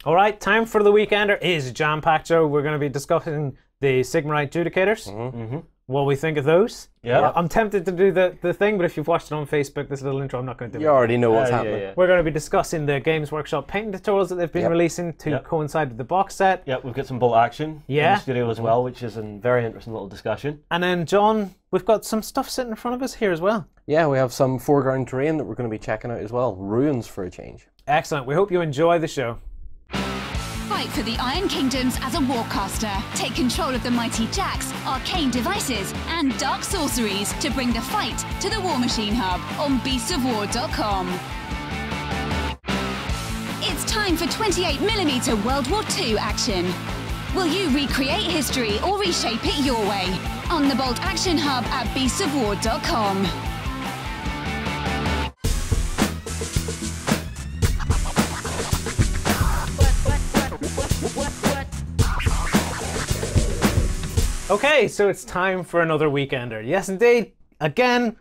All right, time for the Weekender is jam-packed show. We're going to be discussing the Sigmarite Judicators. What we think of those. Yeah. I'm tempted to do the thing, but if you've watched it on Facebook, this little intro, I'm not going to do it. You already know what's happening. Yeah. We're going to be discussing the Games Workshop painting tutorials that they've been releasing to coincide with the box set. Yeah, we've got some bolt action in Yeah. the studio as well, which is a very interesting little discussion. And then, John, we've got some stuff sitting in front of us here as well. Yeah, we have some foreground terrain that we're going to be checking out as well. Ruins for a change. Excellent. We hope you enjoy the show. Fight for the Iron Kingdoms as a warcaster. Take control of the mighty jacks, arcane devices, and dark sorceries to bring the fight to the War Machine Hub on beastsofwar.com. It's time for 28mm World War II action. Will you recreate history or reshape it your way? On the Bolt Action Hub at beastsofwar.com. Okay, so it's time for another Weekender. Yes, indeed. Again,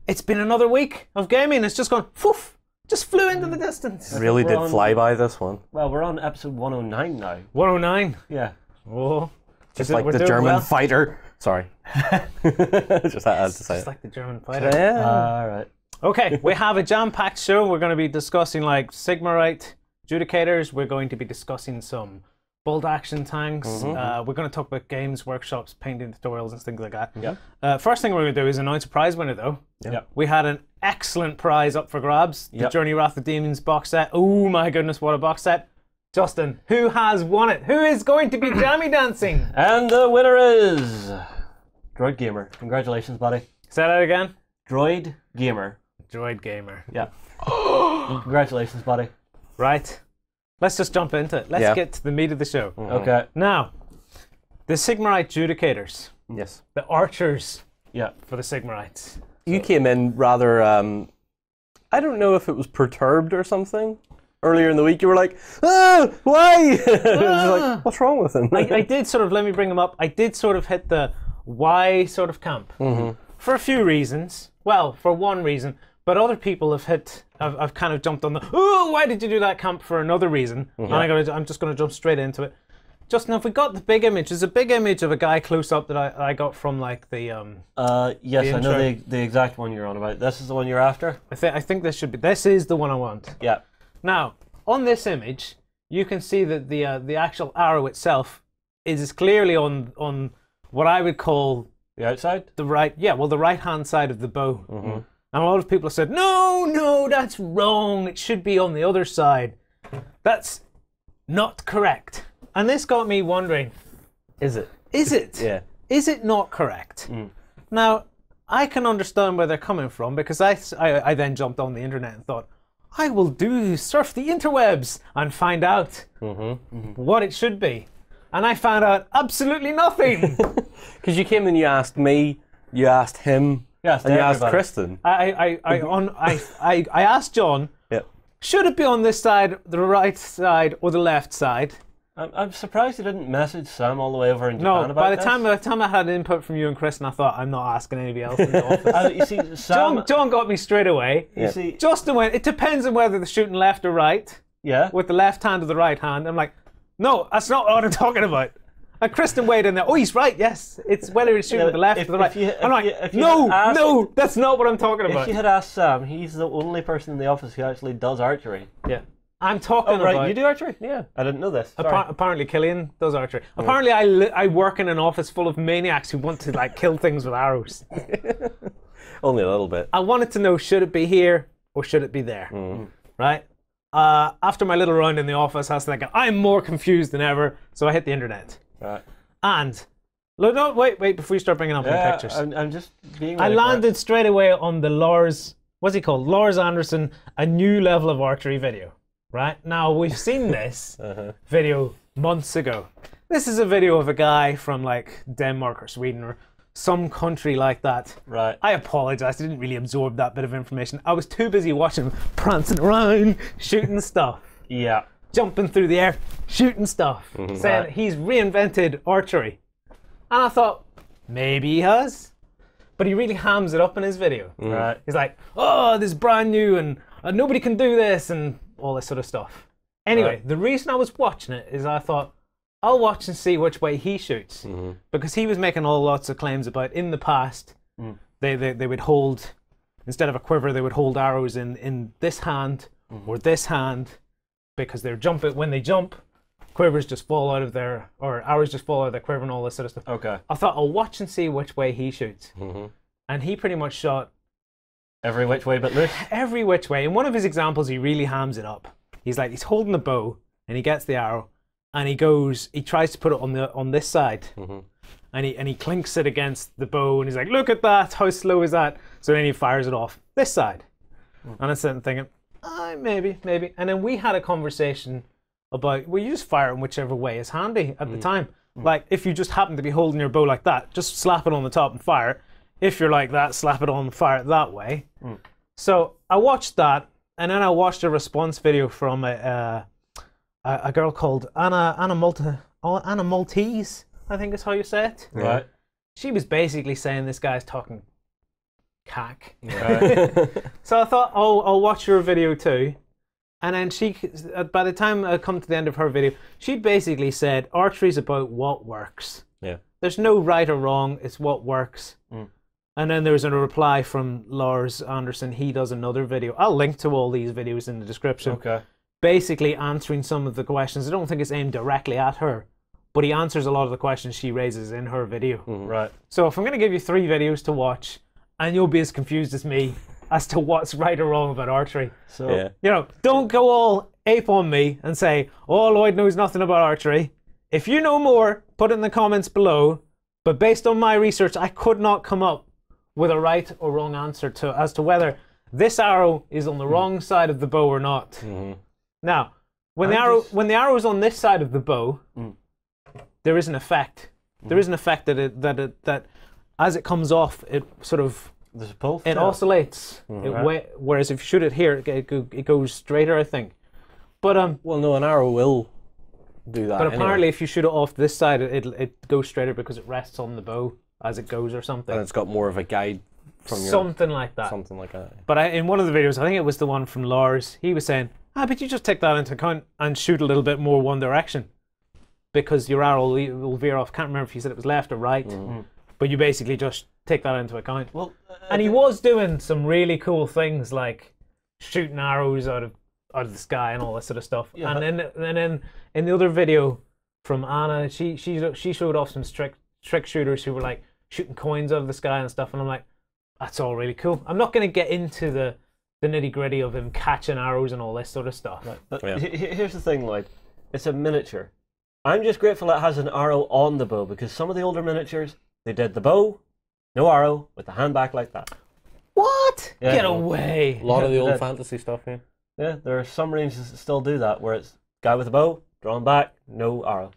it's been another week of gaming. It's just gone, poof, just flew into the distance. Really we're did on- fly by this one. Well, we're on episode 109 now. 109. Yeah. Oh, Just like the German fighter. Sorry. Just had to say Just it. like the German fighter. Yeah. All right. Okay, we have a jam-packed show. We're going to be discussing like Sigmarite Judicators. We're going to be discussing some bolt action tanks. We're going to talk about games, workshops, painting tutorials, and things like that. Yeah. First thing we're going to do is announce a prize winner, though. Yeah. We had an excellent prize up for grabs. The Yep. Journey Wrath of Demons box set. Oh my goodness, what a box set. Justin, who has won it? Who is going to be jammy dancing? And the winner is Droid Gamer. Congratulations, buddy. Say that again. Droid Gamer. Droid Gamer. Yeah. Congratulations, buddy. Right. Let's just jump into it. Let's get to the meat of the show. Okay. Now, the Sigmarite Judicators. Yes. The archers Yeah. for the Sigmarites. You came in rather, I don't know if it was perturbed or something. Earlier in the week, you were like, why? It was like, what's wrong with him? I did sort of, let me bring them up, I did sort of hit the why sort of camp. For a few reasons. Well, for one reason. But other people have hit, I've kind of jumped on the, why did you do that camp for another reason? And I'm just going to jump straight into it. Justin, have we got the big image? There's a big image of a guy close up that I got from like the, Yes, I know intro. the exact one you're on about. This is the one you're after? I think this is the one I want. Yeah. Now, on this image, you can see that the actual arrow itself is clearly on what I would call The outside? the right-hand side of the bow. And a lot of people have said, no, that's wrong. It should be on the other side. That's not correct. And this got me wondering, Is it? is it? Yeah. Is it not correct? Now, I can understand where they're coming from because I then jumped on the internet and thought, I will surf the interwebs and find out what it should be. And I found out absolutely nothing. Because you came and you asked me, you asked him, Yes, and you asked everybody. Kristen. I asked John, Yep. should it be on this side, the right side, or the left side? I'm surprised you didn't message Sam all the way over in No, Japan about by the this. time I had input from you and Kristen, I thought, I'm not asking anybody else in the office. You see, Sam... John got me straight away. You see... Justin went, it depends on whether they're shooting left or right, Yeah? with the left hand or the right hand. I'm like, no, that's not what I'm talking about. And Kristen weighed in there, oh, he's right, yes. It's whether he's shooting with the left or the right. I'm like, no, that's not what I'm talking about. If you had asked Sam, he's the only person in the office who actually does archery. Yeah. I'm talking Oh, right, about... you do archery? Yeah. I didn't know this. Sorry. Apparently Killian does archery. Apparently I work in an office full of maniacs who want to like kill things with arrows. Only a little bit. I wanted to know, should it be here or should it be there? Right? After my little round in the office, I was thinking, I'm more confused than ever, so I hit the internet. Right. And, look, no, wait, before you start bringing up the pictures. I'm just being... I ready for it. landed straight away on the Lars, what's he called? Lars Anderson, a new level of archery video. Right? Now, we've seen this video months ago. This is a video of a guy from like Denmark or Sweden or some country like that. Right. I apologize, I didn't really absorb that bit of information. I was too busy watching him prancing around, shooting stuff, Yeah. jumping through the air, shooting stuff, saying he's reinvented archery. And I thought, maybe he has. But he really hams it up in his video. Right. He's like, oh, this is brand new and nobody can do this and all this sort of stuff. Anyway, the reason I was watching it is I thought, I'll watch and see which way he shoots. Because he was making lots of claims about, in the past, they would hold, instead of a quiver, they would hold arrows in this hand or this hand, because they're jumping. When they jump, quivers just fall out of their, or arrows just fall out of their quiver and all this sort of stuff. Okay. I thought, I'll watch and see which way he shoots. And he pretty much shot every which way but loose. Every which way. In one of his examples, he really hams it up. He's holding the bow, and he gets the arrow, and he tries to put it on this side, and he clinks it against the bow, and he's like, look at that, how slow is that? So then he fires it off this side. And I'm sitting thinking, maybe. And then we had a conversation about, well, you just fire it in whichever way is handy at the time. Like, if you just happen to be holding your bow like that, just slap it on the top and fire it. If you're like that, slap it on and fire it that way. So I watched that, and then I watched a response video from a girl called Anna Maltese, I think is how you say it. Right. She was basically saying this guy's talking cack. Right. So I thought, I'll watch her video too. And then she, by the time I come to the end of her video, she basically said, archery's about what works. Yeah. There's no right or wrong, it's what works. And then there was a reply from Lars Anderson. He does another video. I'll link to all these videos in the description. Okay. Basically answering some of the questions. I don't think it's aimed directly at her, but he answers a lot of the questions she raises in her video. Right. So if I'm going to give you 3 videos to watch, and you'll be as confused as me as to what's right or wrong about archery. So, don't go all ape on me and say, oh, Lloyd knows nothing about archery. If you know more, put it in the comments below. But based on my research, I could not come up with a right or wrong answer as to whether this arrow is on the wrong side of the bow or not. Now, when the arrow is on this side of the bow, there is an effect. There is an effect that as it comes off, it sort of there's a pull. it oscillates. Whereas if you shoot it here, it goes straighter, I think. But well, no, an arrow will do that. But apparently, if you shoot it off this side, it goes straighter because it rests on the bow as it goes or something. And it's got more of a guide from something like that. Something like that. But in one of the videos, I think it was the one from Lars, he was saying, but you just take that into account and shoot a little bit more one direction. Because your arrow will veer off. Can't remember if he said it was left or right. But you basically just take that into account. Well, and he was doing some really cool things like shooting arrows out of the sky and all that sort of stuff. Yeah, and then in the other video from Anna, she showed off some trick shooters who were like shooting coins out of the sky and stuff, and I'm like, that's all really cool. I'm not going to get into the nitty gritty of him catching arrows and all this sort of stuff. Right. But here's the thing, Lloyd. It's a miniature. I'm just grateful it has an arrow on the bow, because some of the older miniatures, they did the bow, no arrow, with the hand back like that. What? Yeah. Get away. A lot of the old fantasy stuff, yeah. Yeah, there are some ranges that still do that, where it's guy with a bow, drawn back, no arrow.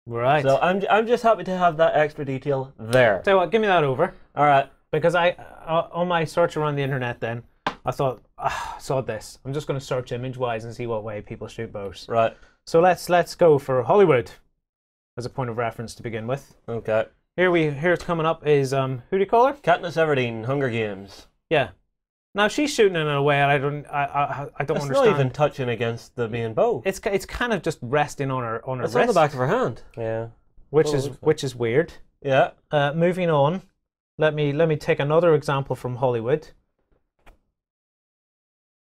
Right. So I'm just happy to have that extra detail there. Tell you what, give me that over. All right. Because I on my search around the internet then, I thought, I saw this. I'm just going to search image-wise and see what way people shoot bows. Right. So let's go for Hollywood as a point of reference to begin with. Okay. Here it's coming up is who do you call her? Katniss Everdeen, Hunger Games. Yeah. Now she's shooting in a way and I don't It's understand. not even touching against the main bow. It's kind of just resting on her It's wrist, on the back of her hand. Yeah. which is weird. Yeah. Moving on, let me take another example from Hollywood.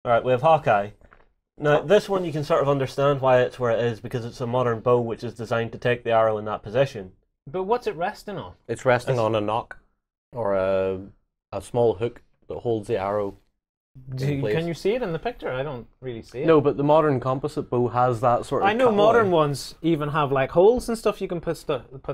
All right, we have Hawkeye. Now, this one you can sort of understand why it's where it is, because it's a modern bow which is designed to take the arrow in that position. But what's it resting on? It's resting on a knock or a small hook that holds the arrow. Can you see it in the picture? I don't really see it. No, but the modern composite bow has that sort of. I know cutaway. modern ones even have like holes and stuff you can put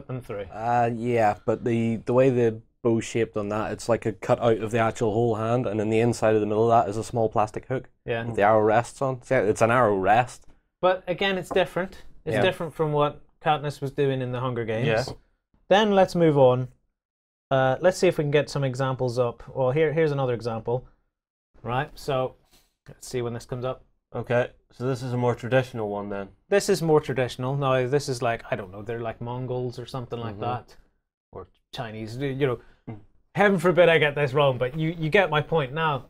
them through. Yeah, but the way the bow's shaped on that, it's like a cut out of the actual whole hand, and in the inside of the middle of that is a small plastic hook. Yeah. The arrow rests on. It's an arrow rest. But again, it's different. It's different from what Katniss was doing in the Hunger Games. Yeah. Then let's move on. Let's see if we can get some examples up. Well, here's another example. Right, so let's see when this comes up. Okay, so this is a more traditional one then. This is more traditional. Now, this is like, I don't know, they're like Mongols or something like that. Or Chinese, heaven forbid I get this wrong, but you get my point. Now,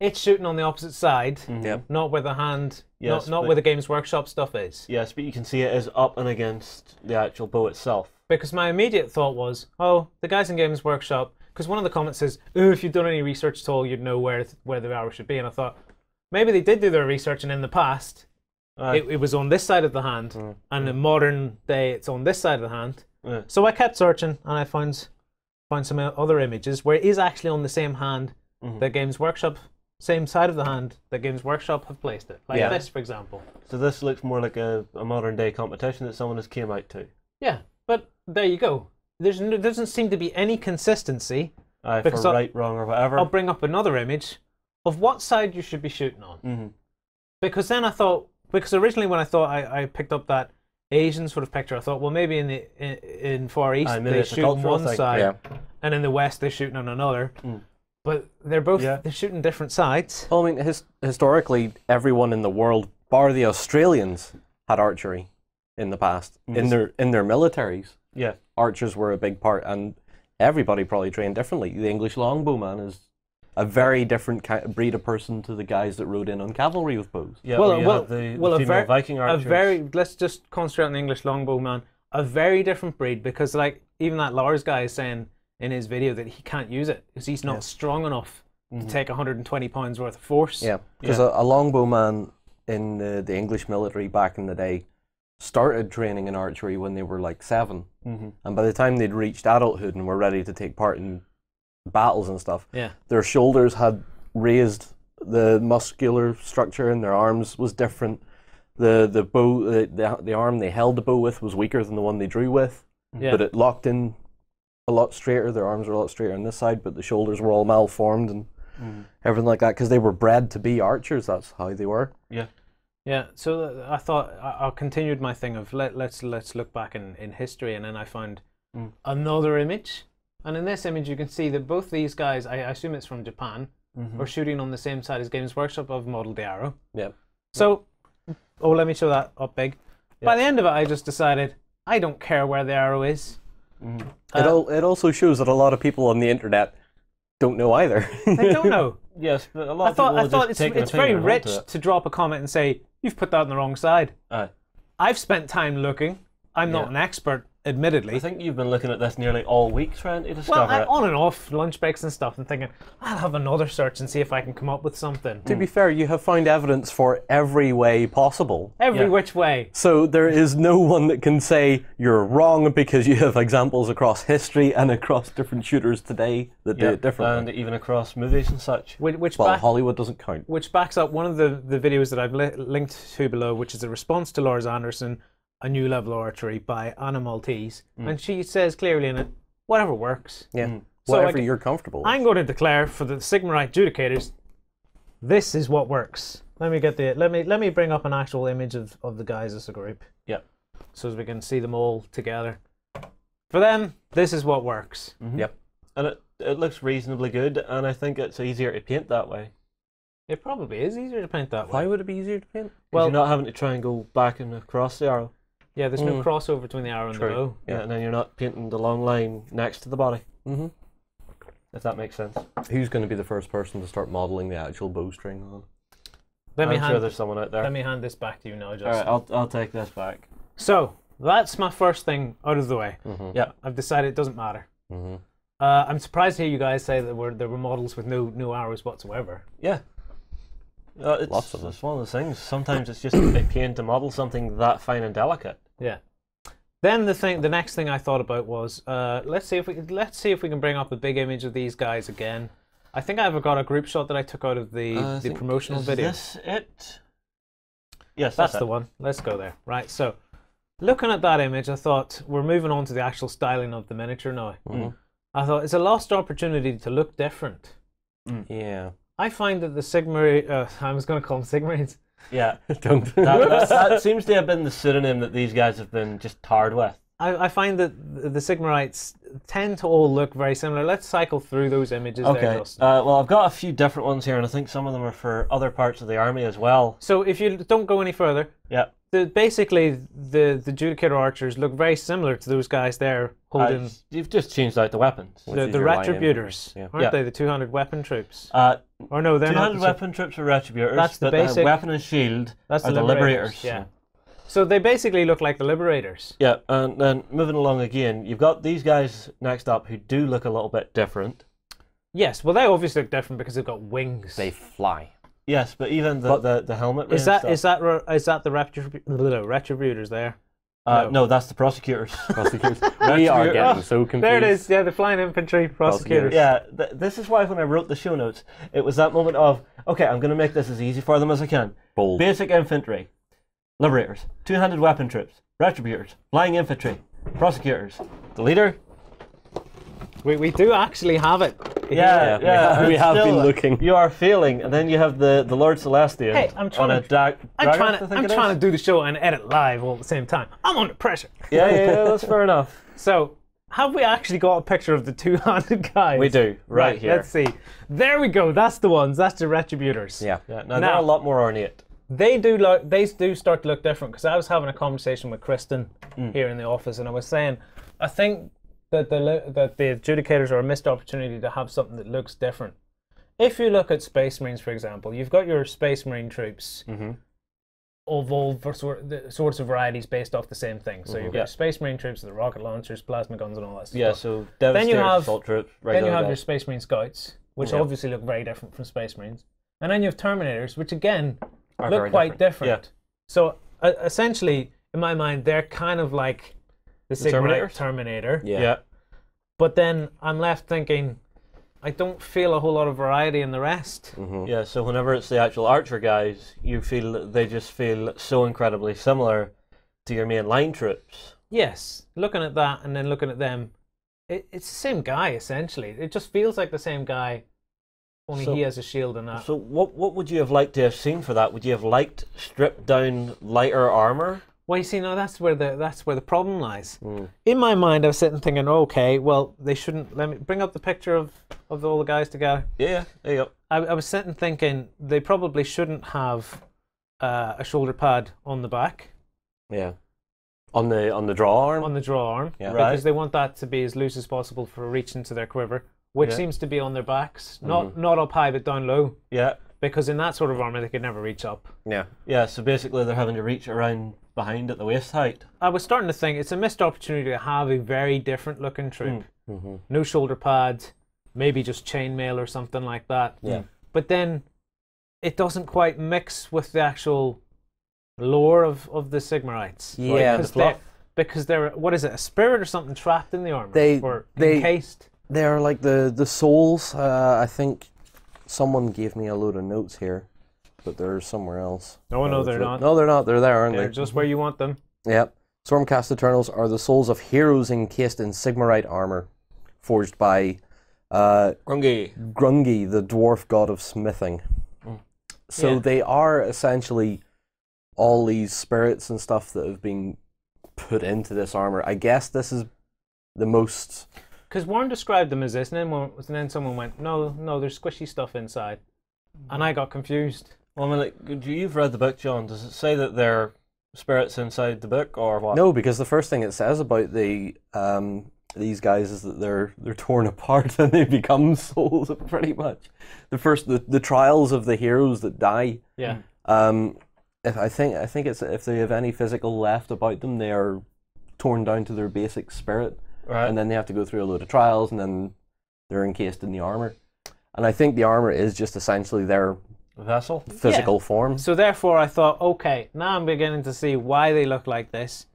it's shooting on the opposite side, Yep. not where the hand, Yes, not but- where the Games Workshop stuff is. Yes, but you can see it is up and against the actual bow itself. Because my immediate thought was, oh, the guys in Games Workshop, because one of the comments says, oh, if you've done any research at all, you'd know where the arrow should be. And I thought, maybe they did do their research, and in the past, it was on this side of the hand, and in modern day, it's on this side of the hand. So I kept searching, and I found some other images where it is actually on the same hand that Games Workshop, same side of the hand that Games Workshop have placed it. Like this, for example. So this looks more like a modern day competition that someone has came out to. Yeah, but there you go. There doesn't seem to be any consistency. For Because right, wrong, or whatever. I'll bring up another image of what side you should be shooting on. Because then I thought, because originally when I thought I picked up that Asian sort of picture, I thought, well, maybe in Far East they shoot on one side, and in the West they're shooting on another. But they're both they're shooting different sides. Well, I mean, historically, everyone in the world, bar the Australians, had archery in the past in their militaries. Yeah, archers were a big part, and everybody probably trained differently. The English longbowman is a very different breed of person to the guys that rode in on cavalry with bows. yeah. Well, the female Viking archers. Let's just concentrate on the English longbowman. A very different breed, because like even that Lars guy is saying in his video that he can't use it because he's not strong enough to take 120 pounds worth of force. Yeah, because a longbowman in the English military back in the day started training in archery when they were like 7, and by the time they'd reached adulthood and were ready to take part in battles and stuff, their shoulders had raised, the muscular structure in their arms was different. The bow, the arm they held the bow with was weaker than the one they drew with, but it locked in a lot straighter. Their arms were a lot straighter on this side, but the shoulders were all malformed and everything like that because they were bred to be archers. That's how they were. Yeah, so I thought I continued my thing of let's look back in history, and then I found another image, and in this image you can see that both these guys, I assume it's from Japan, are shooting on the same side as Games Workshop have modelled the arrow. Yeah. So, let me show that up big. By the end of it, I just decided I don't care where the arrow is. It also shows that a lot of people on the internet don't know either. They don't know. Yes, but a lot of people I thought it's very rich to drop a comment and say, you've put that on the wrong side. I've spent time looking. I'm not an expert, admittedly. I think you've been looking at this nearly all week trying to discover it. On and off, lunch breaks and stuff, and thinking, I'll have another search and see if I can come up with something. To be fair, you have found evidence for every way possible. Every which way. So there is no one that can say you're wrong because you have examples across history and across different shooters today that do it differently. And even across movies and such. Hollywood doesn't count. Which backs up one of the videos that I've linked to below, which is a response to Lars Anderson, A New Level Archery by Anna Maltese, and she says clearly in it, whatever works. Yeah, So whatever you're comfortable with. Oh. I'm going to declare for the Sigmarite Judicators, this is what works. Let me bring up an actual image of the guys as a group. Yep. So as we can see them all together. For them, this is what works. Yep. And it looks reasonably good, and I think it's easier to paint that way. It probably is easier to paint that way. Why would it be easier to paint? Well, you're not having to try and go back and across the arrow. Yeah, there's no crossover between the arrow and the bow. Yeah, and then you're not painting the long line next to the body. If that makes sense. Who's going to be the first person to start modelling the actual bowstring on? I'm sure there's someone out there. Let me hand this back to you now, Justin. Alright, I'll take this back. So, that's my first thing out of the way. Yeah. I've decided it doesn't matter. I'm surprised to hear you guys say that there were models with no arrows whatsoever. Yeah. Lots of them. It's one of those things. Sometimes it's just a pain to model something that fine and delicate. Yeah. Then the next thing I thought about was let's see if we can bring up a big image of these guys again. I think I've got a group shot that I took out of the promotional video. Is this it? Yes, that's the one. Let's go there. Right. So, looking at that image, I thought we're moving on to the actual styling of the miniature now. I thought it's a lost opportunity to look different. Yeah. I find that the Sigmar, I was going to call them Sigmarines. Yeah. Don't. That seems to have been the pseudonym that these guys have been just tarred with. I find that the Sigmarites tend to all look very similar. Let's cycle through those images there, Justin. Well, I've got a few different ones here, and I think some of them are for other parts of the army as well. So if you don't go any further, basically the Judicata Archers look very similar to those guys there holding You've just changed out the weapons. Which the is your line Retributors, yeah. aren't they? The 200 weapon troops. Or no, they're not. 200 weapon troops are Retributors. That's the but basic. weapon and shield That's are the the Liberators. Yeah. So they basically look like the Liberators. Yeah, and then moving along again, you've got these guys next up who do look a little bit different. Yes, well, they obviously look different because they've got wings. They fly. Yes, but even the helmet. Is that the Retributors there? No, that's the Prosecutors. Prosecutors. We are getting so confused. There it is. Yeah, the flying infantry prosecutors. Yeah, this is why when I wrote the show notes, it was that moment of, okay, I'm going to make this as easy for them as I can. Bold. Basic infantry, Liberators, two-handed weapon troops, Retributors, flying infantry, Prosecutors. The leader. We do actually have it. Yeah. We have still, been looking. You are failing, and then you have the Lord Celestian. Hey, I'm trying on a I'm trying to do the show and edit live all at the same time. I'm under pressure. Yeah, that's fair enough. So, have we actually got a picture of the two-handed guys? We do, right here. Let's see. There we go. That's the ones. That's the Retributors. Yeah. Now they're a lot more ornate. They do start to look different, because I was having a conversation with Kristen here in the office, and I was saying, I think that the Judicators are a missed opportunity to have something that looks different. If you look at Space Marines, for example, you've got your Space Marine troops of all sorts of varieties based off the same thing. So you've got Space Marine troops, the rocket launchers, plasma guns, and all that stuff. Yeah, so Devastators, assault troops, then you have your Space Marine Scouts, which obviously look very different from Space Marines. And then you have Terminators, which again look quite different. Yeah. So essentially, in my mind, they're kind of like the Sigmar Terminator. Yeah. But then I'm left thinking, I don't feel a whole lot of variety in the rest. Yeah, so whenever it's the actual Archer guys, you feel that they just feel so incredibly similar to your main line troops. Yes, looking at that and then looking at them, it's the same guy, essentially. It just feels like the same guy, only he has a shield and that. So what would you have liked to have seen for that? Would you have liked stripped down lighter armor? Well, you see, now that's where the problem lies. In my mind, I was sitting thinking, okay, well, they shouldn't. Let me bring up the picture of all the guys together. Yeah, there you go. I was sitting thinking they probably shouldn't have a shoulder pad on the back. Yeah. On the draw arm. On the draw arm. Yeah. Because they want that to be as loose as possible for reaching to their quiver, which seems to be on their backs, not up high but down low. Yeah. Because in that sort of armor, they could never reach up. Yeah. Yeah. So basically, they're having to reach around behind at the waist height. I was starting to think it's a missed opportunity to have a very different looking troop. No shoulder pads, maybe just chainmail or something like that. Yeah. But then it doesn't quite mix with the actual lore of the Sigmarites. Yeah, because they're what is it, a spirit or something trapped in the armor? Or they encased? They're like the souls. I think someone gave me a load of notes here, but they're somewhere else. No, they're not. No, they're not. They're there, aren't They're they? just where you want them. Yep. Stormcast Eternals are the souls of heroes encased in Sigmarite armor, forged by Grungy, the dwarf god of smithing. So they are essentially all these spirits and stuff that have been put into this armor. I guess this is the most... Because Warren described them as this, and then someone went, no, there's squishy stuff inside. And I got confused. Well, I mean, you've read the book, John. Does it say that they're spirits inside the book, or what? No, because the first thing it says about these guys is that they're torn apart and they become souls, pretty much. The trials of the heroes that die. Yeah. I think it's if they have any physical left about them, they are torn down to their basic spirit. Right. And then they have to go through a load of trials, and then they're encased in the armor. And I think the armor is just essentially their vessel, physical form. So therefore, I thought, okay, now I'm beginning to see why they look like this,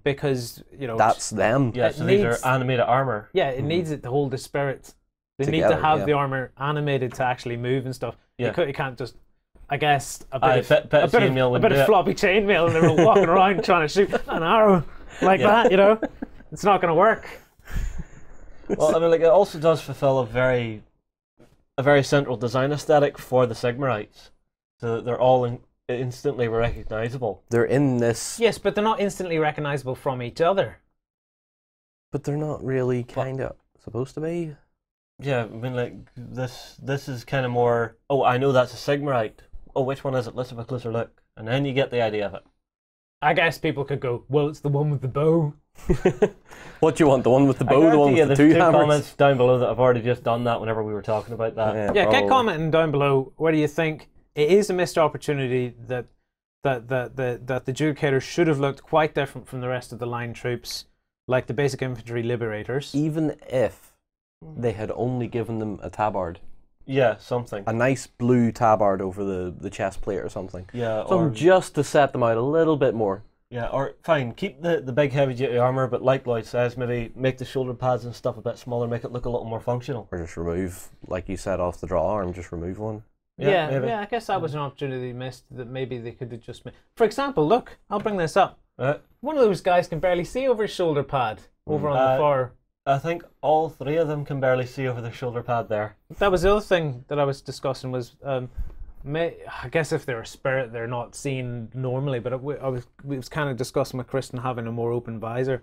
because that's them. Yeah, so these are animated armor. Yeah, it needs it to hold the spirit. They Together, need to have the armor animated to actually move and stuff. Yeah. You can't just. I guess a bit of floppy chainmail, and they're all walking around trying to shoot an arrow like that. It's not going to work. Well, I mean, it also does fulfill a very central design aesthetic for the Sigmarites, so that they're all instantly recognizable. They're in this. Yes, but they're not instantly recognizable from each other. But they're not really kind of supposed to be. Yeah, I mean, this is kind of more. Oh, I know that's a Sigmarite. Oh, which one is it? Let's have a closer look, and then you get the idea of it. I guess people could go, well, it's the one with the bow. What do you want? The one with the bow, the one with the there's two hammers? comments down below that I've already just done that whenever we were talking about that. Yeah, probably. get commenting down below. What do you think? It is a missed opportunity that the Judicators should have looked quite different from the rest of the line troops, like the basic infantry Liberators. Even if they had only given them a tabard. Yeah, something. A nice blue tabard over the chest plate or something. Yeah, Something just to set them out a little bit more. Yeah, or fine, keep the big heavy duty armour, but like Lloyd says, maybe make the shoulder pads and stuff a bit smaller, make it look a little more functional. Or just remove, like you said, off the draw arm, just remove one. Yeah, I guess that was an opportunity missed that maybe they could have just made. For example, look, I'll bring this up. One of those guys can barely see over his shoulder pad over on the far. I think all three of them can barely see over their shoulder pad there. That was the other thing that I was discussing was, I guess if they're a spirit, they're not seen normally. But we was kind of discussing with Kristen having a more open visor.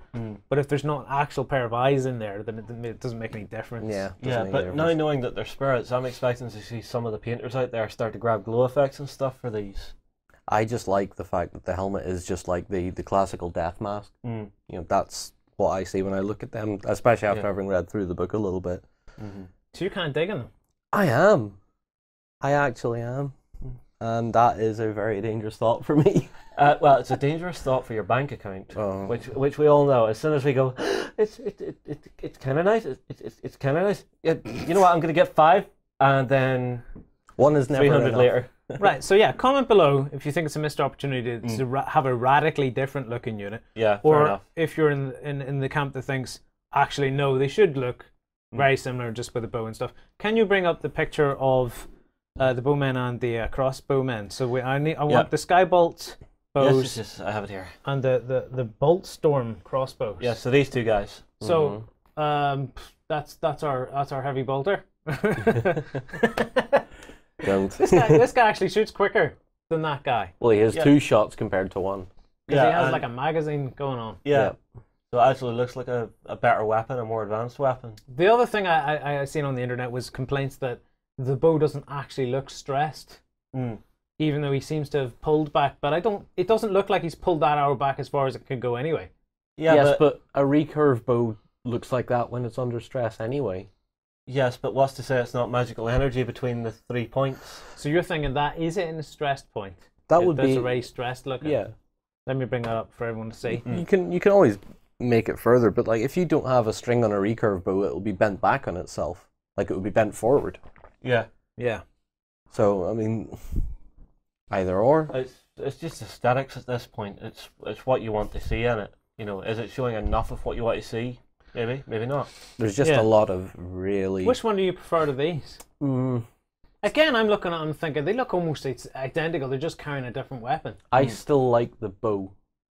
But if there's not an actual pair of eyes in there, then it doesn't make any difference. Yeah, but now knowing that they're spirits, I'm expecting to see some of the painters out there start to grab glow effects and stuff for these. I just like the fact that the helmet is just like the classical death mask. You know, that's what I see when I look at them, especially after having read through the book a little bit. So you kind of digging them? I am. I actually am. And that is a very dangerous thought for me. Well, it's a dangerous thought for your bank account, which we all know. As soon as we go, it's kind of nice. It's kind of nice. You know what? I'm going to get 5, and then one is never 300 enough. later. Right. So yeah, comment below if you think it's a missed opportunity to have a radically different looking unit. Yeah, fair or enough. if you're in the camp that thinks actually no, they should look very similar just with the bow and stuff. Can you bring up the picture of the bowmen and the crossbowmen? So I want the skybolt bows. Yes, I have it here. And the bolt storm crossbows. Yeah, so these two guys. So that's our heavy bolter. Don't. This guy actually shoots quicker than that guy. Well, he has 2 shots compared to 1. Because he has like a magazine going on. Yeah. So it actually looks like a better weapon, a more advanced weapon. The other thing I seen on the internet was complaints that the bow doesn't actually look stressed, even though he seems to have pulled back. But it doesn't look like he's pulled that arrow back as far as it could go anyway. Yeah, yes, but a recurve bow looks like that when it's under stress anyway. Yes, but what's to say it's not magical energy between the 3 points? So you're thinking that is it in a stressed point? That would That's be a very stressed looking. Yeah. Let me bring that up for everyone to see. You can always make it further, but like if you don't have a string on a recurve bow, it'll be bent back on itself, like it would be bent forward. Yeah. Yeah. So I mean, either or. It's just aesthetics at this point. It's what you want to see in it. You know, is it showing enough of what you want to see? Maybe, maybe not. There's just a lot of really. Which one do you prefer to these? Again, I'm looking at them thinking they look almost identical. They're just carrying a different weapon. I still like the bow.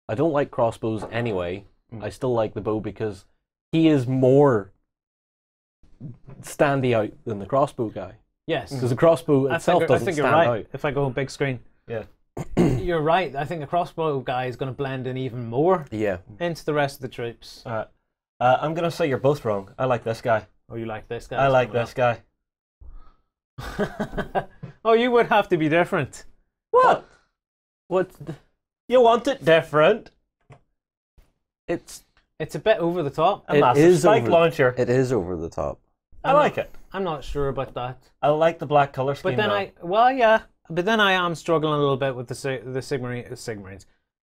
I don't like crossbows anyway. I still like the bow because he is more standy out than the crossbow guy. Yes. Because the crossbow itself doesn't stand you're right. out. If I go big screen. Yeah. You're right. I think the crossbow guy is going to blend in even more into the rest of the troops. I'm going to say you're both wrong. I like this guy. Oh, you like this guy? I like this guy. Oh, you would have to be different. What? You want it different? It's a bit over the top. A massive spike launcher. It is over the top. I like it. I'm not sure about that. I like the black color scheme. But then I am struggling a little bit with the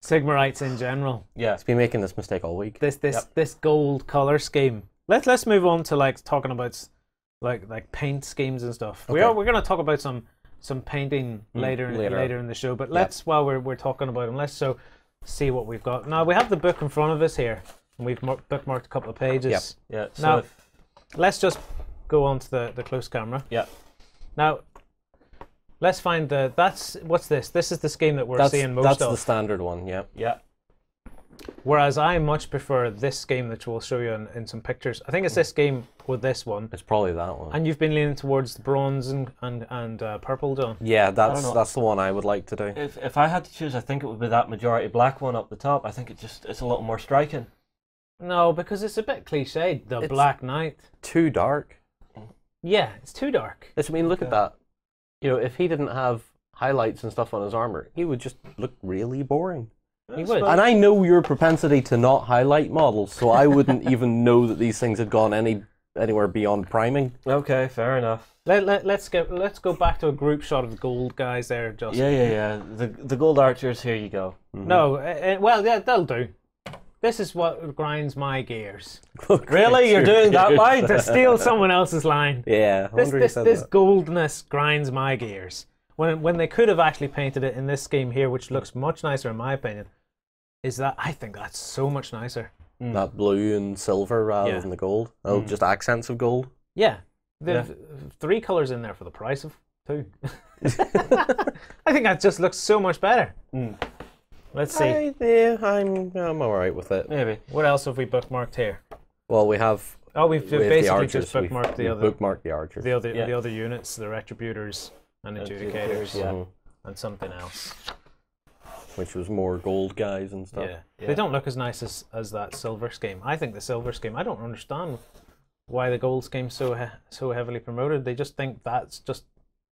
Sigmarites in general. Yeah, it's been making this mistake all week. This gold color scheme. Let's move on to like talking about like paint schemes and stuff. Okay. We're going to talk about some painting later in the show. But let's while we're talking about them, let's see what we've got. Now we have the book in front of us here, and we've bookmarked a couple of pages. Yeah. So now let's just go on to the close camera. Yeah. Now let's find what's this? This is the scheme that we're seeing most of. That's the standard one. Yeah. Yeah. Whereas I much prefer this scheme that we'll show you in some pictures. I think it's this scheme with this one. It's probably that one. And you've been leaning towards the bronze and purple, John. Yeah, that's the one I would like to do. If I had to choose, I think it would be that majority black one up the top. I think it's a little more striking. No, because it's a bit cliched. The Black Knight. Too dark. Yeah, it's too dark. I mean, look at that. You know, if he didn't have highlights and stuff on his armor, he would just look really boring. You would. And I know your propensity to not highlight models, so I wouldn't even know that these things had gone anywhere beyond priming. Okay, fair enough. Let's go back to a group shot of the gold guys there, Justin. Yeah. The gold archers, here you go. No, well, yeah, they'll do. This is what grinds my gears. Really? You're doing that line? To steal someone else's line. Yeah, I wonder who said This that. goldness grinds my gears. When they could have actually painted it in this scheme here, which looks much nicer in my opinion, I think that's so much nicer. That blue and silver rather than the gold. Oh, just accents of gold. Yeah. There's 3 colours in there for the price of 2. I think that just looks so much better. Let's see. I'm alright with it. Maybe. What else have we bookmarked here? Well, we have. Oh, we've the basically archers. just bookmarked We've bookmarked the archers. the other units, the Retributors and the Judicators, yeah. and something else. Which was more gold guys and stuff. Yeah. They don't look as nice as that silver scheme. I think the silver scheme, I don't understand why the gold scheme's so heavily promoted. They just think that's just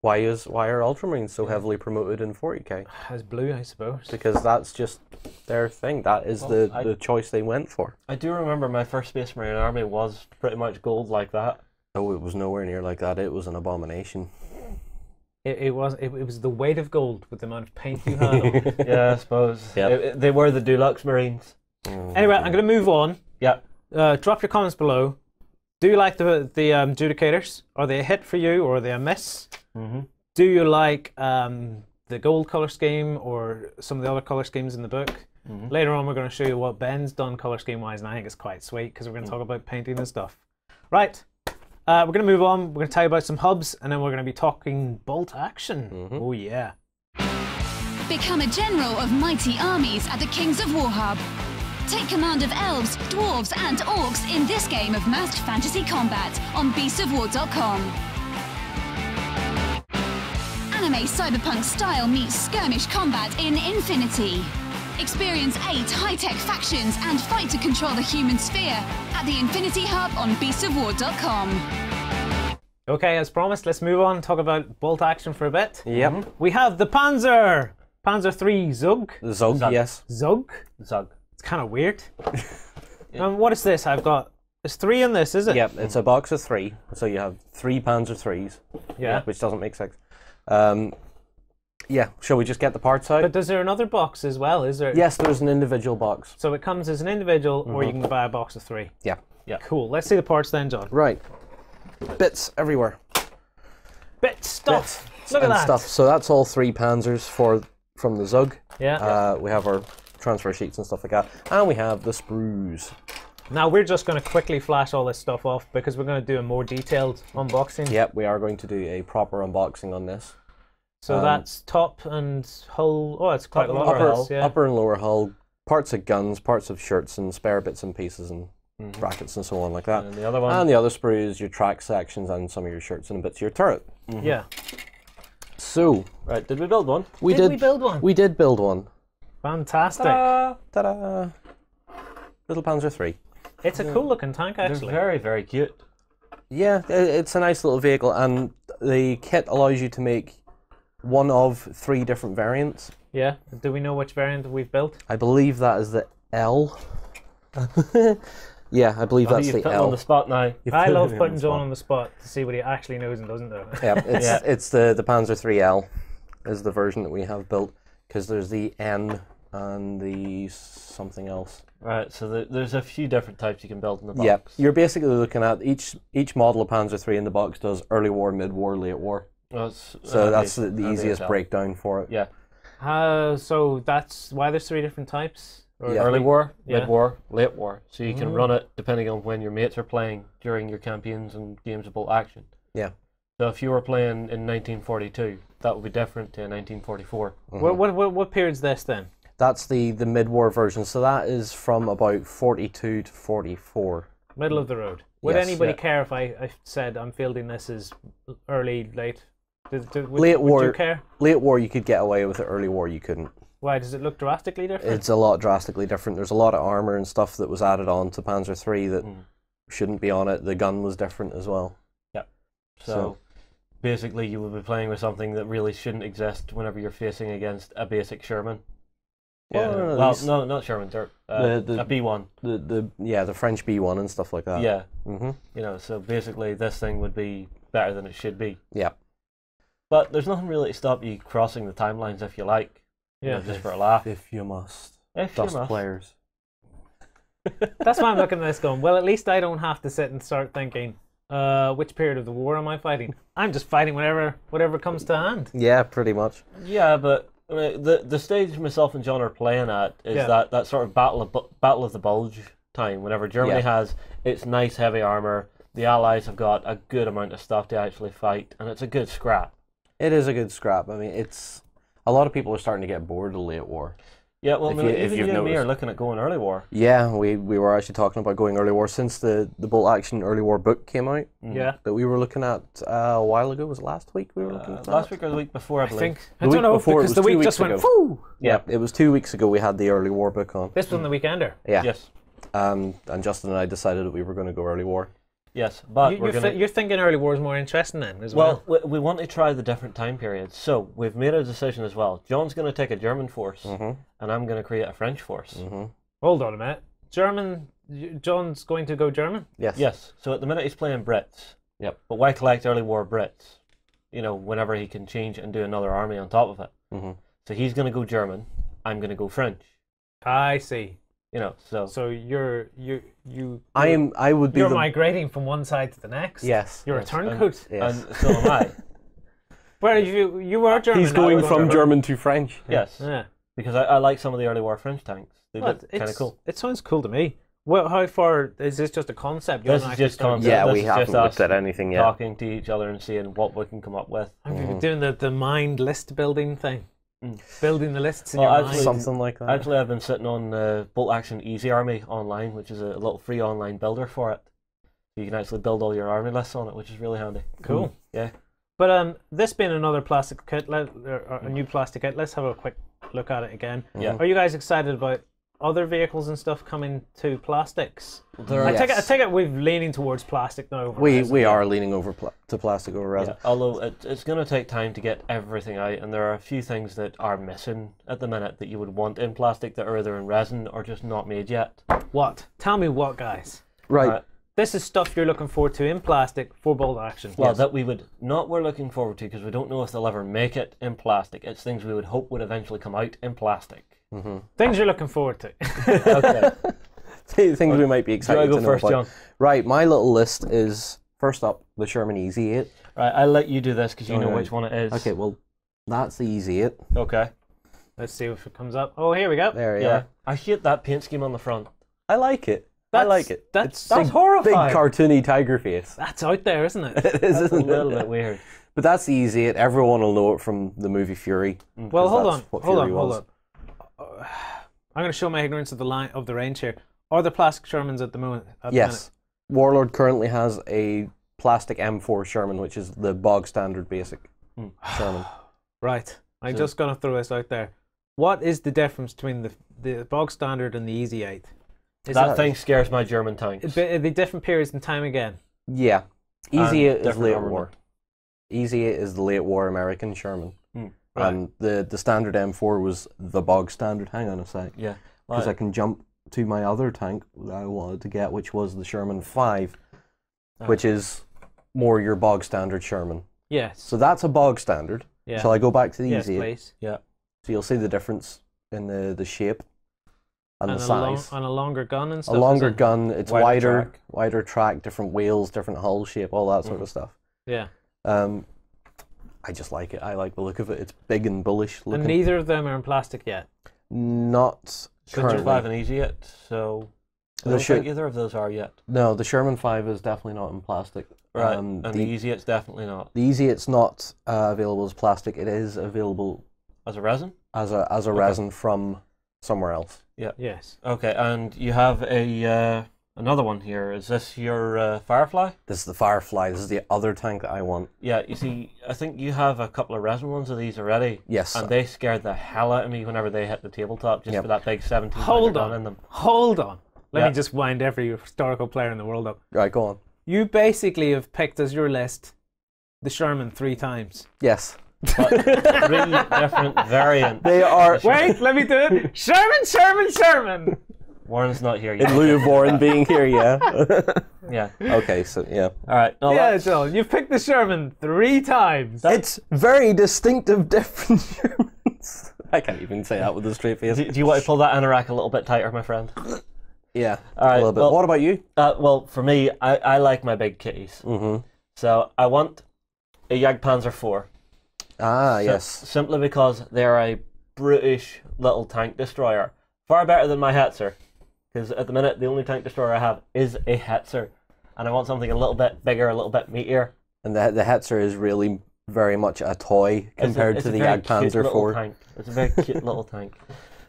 Why are Ultramarines so heavily promoted in 40k? as blue, I suppose. Because that's just their thing. That is the choice they went for. I do remember my first Space Marine army was pretty much gold like that. Oh, it was nowhere near like that. It was an abomination. It was the weight of gold with the amount of paint you had on. Yeah, I suppose. Yep. They were the Deluxe Marines. Anyway, I'm going to move on. Yeah. Drop your comments below. Do you like the Judicators? Are they a hit for you or are they a miss? Do you like the gold color scheme or some of the other color schemes in the book? Later on, we're going to show you what Ben's done color scheme wise, and I think it's quite sweet because we're going to talk about painting and stuff. Right. We're going to move on. We're going to tell you about some hubs, and then we're going to be talking bolt action. Oh yeah. Become a general of mighty armies at the Kings of War Hub. Take command of elves, dwarves, and orcs in this game of masked fantasy combat on beastsofwar.com. Anime cyberpunk style meets skirmish combat in Infinity. Experience 8 high-tech factions and fight to control the human sphere at the Infinity Hub on beastsofwar.com. Okay, as promised, let's move on and talk about bolt action for a bit. Yep. We have the Panzer 3 Zug. Zug, yes. Zug? Zug. It's kind of weird. What is this? There's 3 in this, is it? Yep, it's a box of 3. So you have 3 Panzer 3s. Yeah. Which doesn't make 6. Yeah, shall we just get the parts out? But is there another box as well? Is there? Yes, there's an individual box. So it comes as an individual, or you can buy a box of 3. Yeah. Cool. Let's see the parts then, John. Right. Bits everywhere. Stuff. Bits Look at and that. stuff. So that's all 3 Panzers from the Zug. Yeah. We have our transfer sheets and stuff like that. And we have the sprues. Now we're just going to quickly flash all this stuff off because we're going to do a more detailed unboxing. Yep, we are going to do a proper unboxing on this. So that's top and hull. Oh, it's quite a lot of upper, parts. Yeah. Upper and lower hull, parts of guns, parts of shirts, and spare bits and pieces and brackets and so on like that. And the other one. And the other sprues, your track sections and some of your shirts and bits of your turret. Yeah. So, Right, did we build one? we Did we build one? We did build one. Fantastic. Ta-da! Little Panzer 3. It's a cool looking tank, They're actually. very, very cute. Yeah, it's a nice little vehicle, and the kit allows you to make one of 3 different variants. Yeah. Do we know which variant we've built? I believe that is the L. Yeah, I believe that's You've the put them on L. the spot now. I love putting John on the spot to see what he actually knows and doesn't know. Yeah, it's the Panzer 3L is the version that we have built, because there's the N and the something else. Right, so there's a few different types you can build in the box. Yeah, you're basically looking at each model of Panzer 3 in the box does early war, mid war, late war. So that's the easiest breakdown for it. Yeah. So that's why there's 3 different types? Or Yeah. Early war, Yeah. mid war, late war. So you can run it depending on when your mates are playing during your campaigns and games of bolt action. Yeah. So if you were playing in 1942, that would be different to 1944. What period's this then? That's the mid-war version, so that is from about 42 to 44. Middle of the road. Would Yes. anybody Yeah. care if I said I'm fielding this as early, late? Late war. Would you care? Late war you could get away with it, early war you couldn't. Why, does it look drastically different? It's a lot drastically different. There's a lot of armour and stuff that was added on to Panzer 3 that shouldn't be on it. The gun was different as well. So basically you would be playing with something that really shouldn't exist whenever you're facing against a basic Sherman. Yeah. Well, no, not Sherman. They're a B1. The French B1 and stuff like that. Yeah. Mm-hmm. You know, so basically this thing would be better than it should be. Yeah. But there's nothing really to stop you crossing the timelines if you like. Yeah. You know, just for a laugh. If you must. If you Dust must. players. That's why I'm looking at this going, well, at least I don't have to sit and start thinking, which period of the war am I fighting? I'm just fighting whatever comes to hand. Yeah, pretty much. Yeah, but I mean, the stage myself and John are playing at is that sort of battle of the bulge time. Whenever Germany has its nice heavy armor, the Allies have got a good amount of stuff to actually fight, and it's a good scrap. It is a good scrap. I mean, it's a lot of people are starting to get bored of late war. Yeah, well, If even you've you and me noticed. are looking at going early war. Yeah, we were actually talking about going early war since the Bolt Action Early War book came out. Yeah. That we were looking at a while ago. Was it last week we were looking at that? Last week or the week before, I I believe. think. The I don't week know, before, it because was the 2 week weeks just went, ago. whoo! Yeah, it was 2 weeks ago we had the Early War book on. This was on the weekender. Yeah. Yes. And Justin and I decided that we were going to go Early War. Yes, but You're thinking early war is more interesting then, as well, we want to try the different time periods. So we've made a decision as well. John's going to take a German force, and I'm going to create a French force. Hold on a minute. John's going to go German? Yes. Yes. So at the minute he's playing Brits. Yep. But why collect early war Brits? You know, whenever he can change and do another army on top of it. So he's going to go German. I'm going to go French. I see. You know, So you're migrating from one side to the next. Yes. You're a turncoat. Yes. and so am I. Where you are German. He's now, going we're from German to French. Yes. Yeah. Because I like some of the early war French tanks. They Well, look kind of cool. It sounds cool to me. Well, how far is this just a concept? You This haven't is actually just started- concept. Yeah, This we is haven't just looked us at anything yet. talking to each other and seeing what we can come up with. Have you been doing the mind list building thing? Building the lists in Well, your actually- mind? Something like that. Actually, I've been sitting on Bolt Action Easy Army online, which is a little free online builder for it. You can actually build all your army lists on it, which is really handy. Cool. Yeah. But this being another plastic kit, a new plastic kit, let's have a quick look at it again. Yeah. Are you guys excited about other vehicles and stuff coming to plastics? There I are- take it we're leaning towards plastic now. over We resin. are leaning over to plastic over resin. Yeah, although it's going to take time to get everything out, and there are a few things that are missing at the minute that you would want in plastic that are either in resin or just not made yet. What? Tell me what, guys. Right. This is stuff you're looking forward to in plastic for Bolt Action. Well, that we're looking forward to because we don't know if they'll ever make it in plastic. It's things we would hope would eventually come out in plastic. Things you're looking forward to. Okay. Things we might be excited Do I go to know first, about. John? Right, my little list is, first up, the Sherman Easy 8. Right, I'll let you do this because you know Alright. which one it is. Okay, well, that's the Easy 8. Okay. Let's see if it comes up. Oh, here we go. There you Yeah. are. I hate that paint scheme on the front. I like it. I like it. That's big, horrifying. Big cartoony tiger face. That's out there, isn't it? It is, It's a isn't little it? bit weird. But that's the Easy 8. Everyone will know it from the movie Fury. Well, hold on, that's what hold Fury on, hold was. on. I'm going to show my ignorance of the range here. Are there plastic Shermans at the moment? Yes. Warlord currently has a plastic M4 Sherman, which is the bog standard basic Sherman. Right. I'm just going to throw this out there. What is the difference between the bog standard and the Easy 8? That thing scares my German tanks. Are they different periods in time again? Yeah. Easy 8 is different late armament. war. Easy 8 is the late war American Sherman. Right. And the standard M4 was the bog standard. Hang on a sec. Yeah. Because I can jump to my other tank that I wanted to get, which was the Sherman 5, which is more your bog standard Sherman. Yes. So that's a bog standard. Yeah. Shall I go back to the Yes, Easy 8? please. Yeah. So you'll see the difference in the shape and the And size. a longer gun and stuff. A longer is it? gun, it's Wider wider track. track, different wheels, different hull shape, all that sort of stuff. Yeah. I just like it. I like the look of it. It's big and bullish looking. And neither of them are in plastic yet. Not Sherman 5 currently. and Easy yet, so I The don't Sher- think either of those are yet. No, the Sherman 5 is definitely not in plastic. Right, and the Easy it's definitely not. The Easy, it's not available as plastic. It is available As a resin? as a resin from somewhere else. Yes. Okay, and you have a another one here. Is this your Firefly? This is the Firefly. This is the other tank that I want. Yeah, you see, I think you have a couple of resin ones of these already. Yes. And they scared the hell out of me whenever they hit the tabletop, just Yep. for that big 17 Hold gun on. in them. Hold on. Let Yeah. me just wind every historical player in the world up. Right, go on. You basically have picked as your list the Sherman 3 times. Yes. but 3 different variants. They are Wait, let me do it. Sherman. Warren's not here yet. in lieu of Warren being here. Yeah. Yeah. Okay. So yeah. All right. No, Yeah, that's- John, you've picked the Sherman 3 times. It's very distinctive, different Germans. I can't even say that with a straight face. do you want to pull that anorak a little bit tighter, my friend? Yeah, All right, a little bit. well- What about you? Well, for me, I like my big kitties. Mm-hmm. So I want a Jagdpanzer 4. Ah, yes. Simply because they're a brutish little tank destroyer. Far better than my Hetzer. Because at the minute, the only tank destroyer I have is a Hetzer. And I want something a little bit bigger, a little bit meatier. And the Hetzer is really very much a toy compared It's to a the very cute Jagdpanzer little 4. tank. It's a very cute little tank.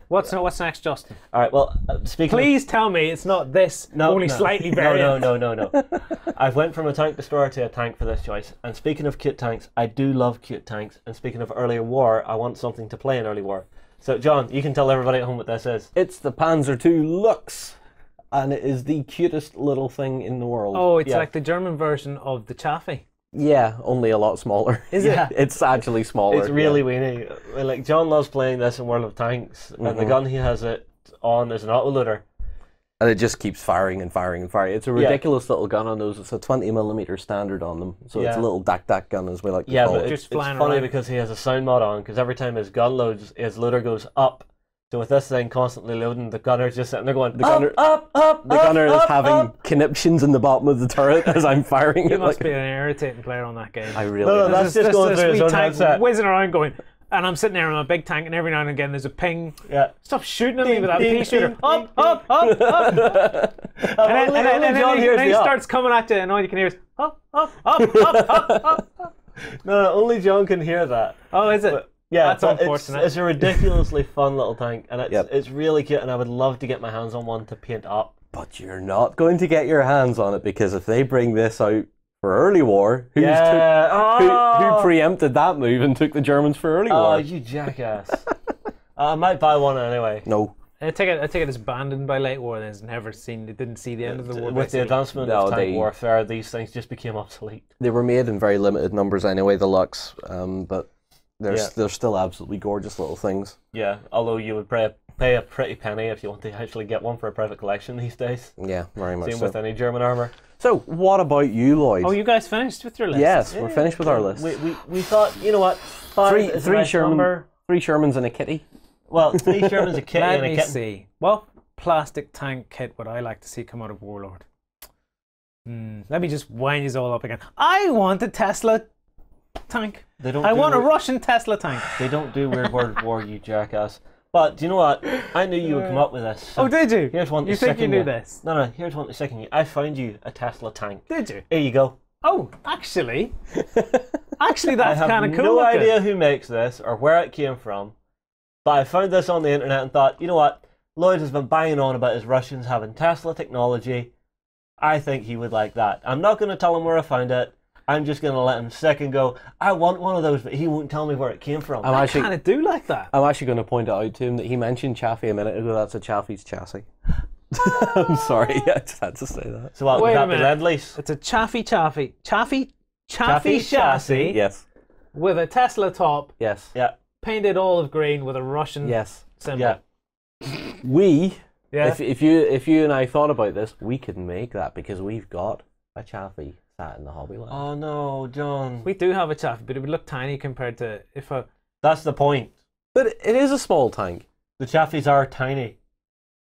What's next, Justin? All right, well, speaking Please tell me it's not this, only slightly variant. No. I've went from a tank destroyer to a tank for this choice. And speaking of cute tanks, I do love cute tanks. And speaking of earlier war, I want something to play in early war. So, John, you can tell everybody at home what this is. It's the Panzer II Lux, and it is the cutest little thing in the world. Oh, it's Yeah. like the German version of the Chaffee. Yeah, only a lot smaller. Is Yeah. it? It's actually smaller. It's really weenie. Well, like, John loves playing this in World of Tanks, and the gun he has it on is an autoloader. And it just keeps firing and firing and firing. It's a ridiculous little gun on those. It's a 20mm standard on them. So it's a Yeah. little dak gun, as we like to Yeah, call but it. Just it's flying funny around. because he has a sound mod on, because every time his gun loads, his loader goes up. So with this thing constantly loading, the gunner's just sitting there going, The gunner, up, the gunner is having conniptions in the bottom of the turret as I'm firing You it. must like- be an irritating player on that game. I really No, am. that's just going through his wee own tank headset. whizzing around going, and I'm sitting there on a big tank, and every now and again there's a ping. Yeah. Stop shooting at me with that Ding, pea shooter. ding, Up. only And John then hears he the up. starts coming at you, and all you can hear is up. No, only John can hear that. Oh, is it? Yeah, That's but unfortunate. It's a ridiculously fun little tank, and it's Yep. it's really cute, and I would love to get my hands on one to paint up. But you're not going to get your hands on it, because if they bring this out for early war, who preempted that move and took the Germans for early Oh, war? you jackass! I might buy one anyway. No. I take it it's abandoned by late war and has never seen. It didn't see the end of the war. With the basically. advancement No, of tank they- warfare, these things just became obsolete. They were made in very limited numbers anyway, the Lux, but they're still absolutely gorgeous little things. Yeah, although you would pay a pretty penny if you want to actually get one for a private collection these days. Yeah, very much Same so. with any German armour. So, what about you, Lloyd? Oh, you guys finished with your list? Yes, we're finished with our list. We thought, you know what, five is a Three nice Sherman, number. 3 Shermans and a kitty. Well, 3 Shermans, a kitty, Let and a me kitten. see. What plastic tank kit would I like to see come out of Warlord? Let me just wind you all up again. I want a Tesla tank. They don't I do want a weird- Russian Tesla tank. They don't do Weird Word War, you jackass. But do you know what? I knew you would come up with this. So Oh, did you? Here's one to You think you sicken knew you. this? No, here's one to second you. I found you a Tesla tank. Did you? Here you go. Oh, actually, I that's have kind of cool. no looking. idea who makes this or where it came from, but I found this on the internet and thought, you know what? Lloyd has been banging on about his Russians having Tesla technology. I think he would like that. I'm not going to tell him where I found it. I'm just going to let him sick and go, I want one of those, but he won't tell me where it came from. I'm I actually, kind of do like that. I'm actually going to point it out to him that he mentioned Chaffee a minute ago. That's a Chaffee's chassis. I'm sorry, I just had to say that. So what, Wait would a that be minute. Lend-Lease? It's a Chaffee Chaffee chassis Yes, with a Tesla top, yes, Yeah. painted olive green with a Russian yes. symbol. Yeah. We, Yeah. if you and I thought about this, we could make that because we've got a Chaffee sat in the Hobbyland. Oh no, John. We do have a Chaffee, but it would look tiny compared to if a. That's the point. But it is a small tank. The Chaffies are tiny.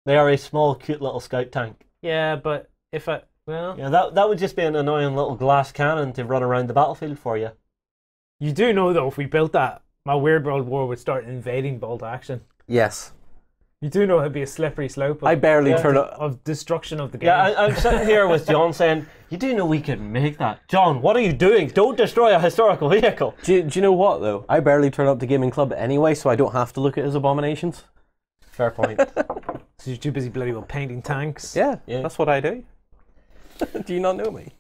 They are a small, cute little scout tank. Yeah, but if a. Well, Yeah, that would just be an annoying little glass cannon to run around the battlefield for you. you do know though, if we built that, my Weird World War would start invading bolt action. Yes, You do know it'd be a slippery slope. Of, I barely turn up. of destruction of the game. Yeah, I'm sitting here with John saying, you do know we could make that. John, what are you doing? Don't destroy a historical vehicle. Do you know what though? I barely turn up to gaming club anyway, so I don't have to look at his abominations. Fair point. So you're too busy bloody well painting tanks. Yeah, Yeah. that's what I do. Do you not know me?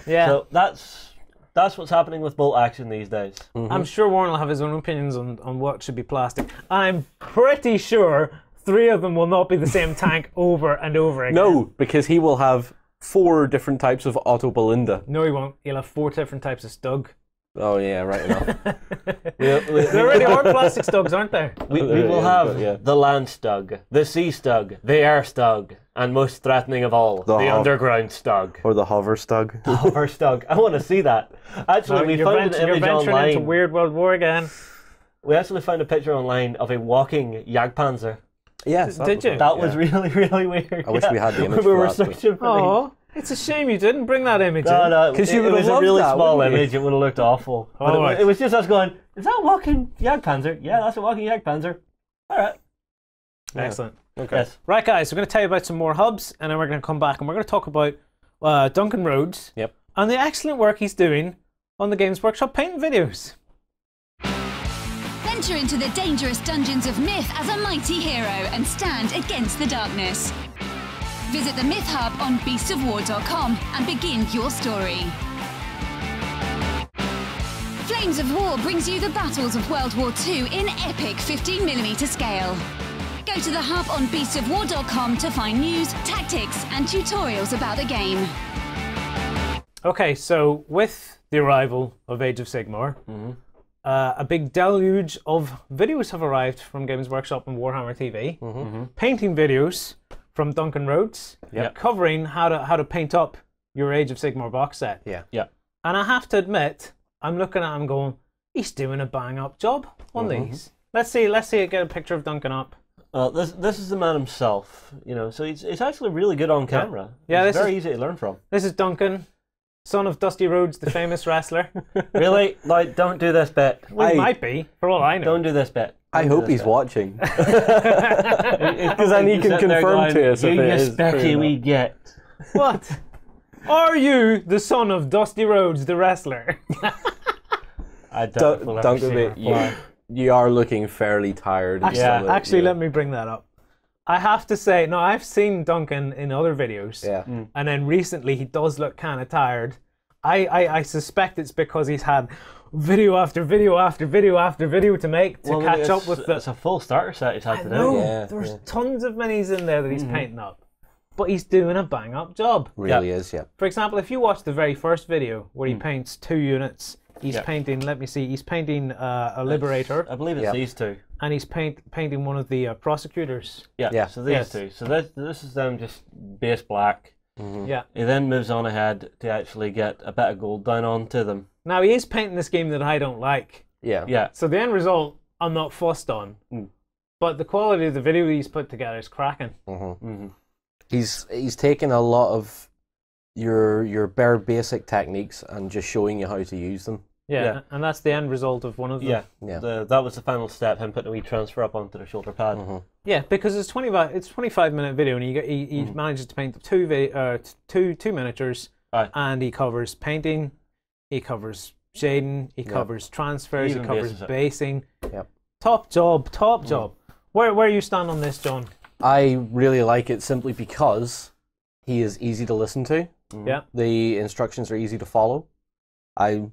Yeah. So that's what's happening with bolt action these days. I'm sure Warren will have his own opinions on what should be plastic. I'm pretty sure 3 of them will not be the same tank over and over again. No, because he will have 4 different types of Otto Belinda. No, he won't. He'll have 4 different types of Stug. Oh yeah, right enough. There already are plastic stugs, aren't there? We will have the land stug, the sea stug, the air stug, and most threatening of all, the underground stug. Or the hover stug. The hover stug. I want to see that. Actually, we found an image online. Into Weird World War again. We actually found a picture online of a walking Jagdpanzer. Yes. Did you? That was really, really weird. I wish we had the image We for were that, searching for Oh, it's a shame you didn't bring that image in. No, Because you it was a loved really that, small wouldn't you? image. It would have looked awful. But Right. it was just us going, is that a walking Jagdpanzer? Yeah, that's a walking Jagdpanzer. All right. Excellent. Okay. Yes. Right, guys, we're going to tell you about some more hubs, and then we're going to come back and we're going to talk about Duncan Rhodes and the excellent work he's doing on the Games Workshop painting videos. Venture into the dangerous dungeons of myth as a mighty hero and stand against the darkness. Visit the Myth Hub on beastsofwar.com and begin your story. Flames of War brings you the battles of World War II in epic 15mm scale. Go to the hub on beastsofwar.com to find news, tactics, and tutorials about the game. Okay, so with the arrival of Age of Sigmar, a big deluge of videos have arrived from Games Workshop and Warhammer TV. Painting videos from Duncan Rhodes, covering how to paint up your Age of Sigmar box set. Yeah. And I have to admit, I'm looking at him going, he's doing a bang up job on these. Let's see it, get a picture of Duncan up. This is the man himself, so it's actually really good on camera. Yeah, it's very easy to learn from. This is Duncan, son of Dusty Rhodes, the famous wrestler. Really? Like, don't do this bit. Well, he might be, for all I know. Don't do this bit. I hope he's watching. Because then he can confirm to us if it is true. we get. What? Are you the son of Dusty Rhodes, the wrestler? I don't know. Duncan, you are looking fairly tired. Actually, let me bring that up. I have to say, no, I've seen Duncan in other videos. Yeah. And then recently he does look kind of tired. I suspect it's because he's had video after video after video after video to make to catch up with the... It's a full starter set he's had to do. No, there's tons of minis in there that he's painting up. But he's doing a bang-up job. Really is, yeah. For example, if you watch the very first video where he paints 2 units, he's painting, let me see, he's painting a Liberator. I believe it's these two. And he's painting one of the Prosecutors. Yeah, so these two. So this is them just base black. Yeah. He then moves on ahead to actually get a bit of gold down onto them. Now, he is painting this game that I don't like. Yeah. So the end result, I'm not fussed on. But the quality of the video he's put together is cracking. He's taken a lot of your bare basic techniques and just showing you how to use them. Yeah, and that's the end result of one of them. That was the final step, him putting a wee transfer up onto the shoulder pad. Yeah, because it's 25-minute video, and he manages to paint two miniatures, and he covers painting, he covers shading, he covers transfers, he covers basing. Top job. Where you stand on this, John? I really like it simply because he is easy to listen to. Yeah. The instructions are easy to follow. I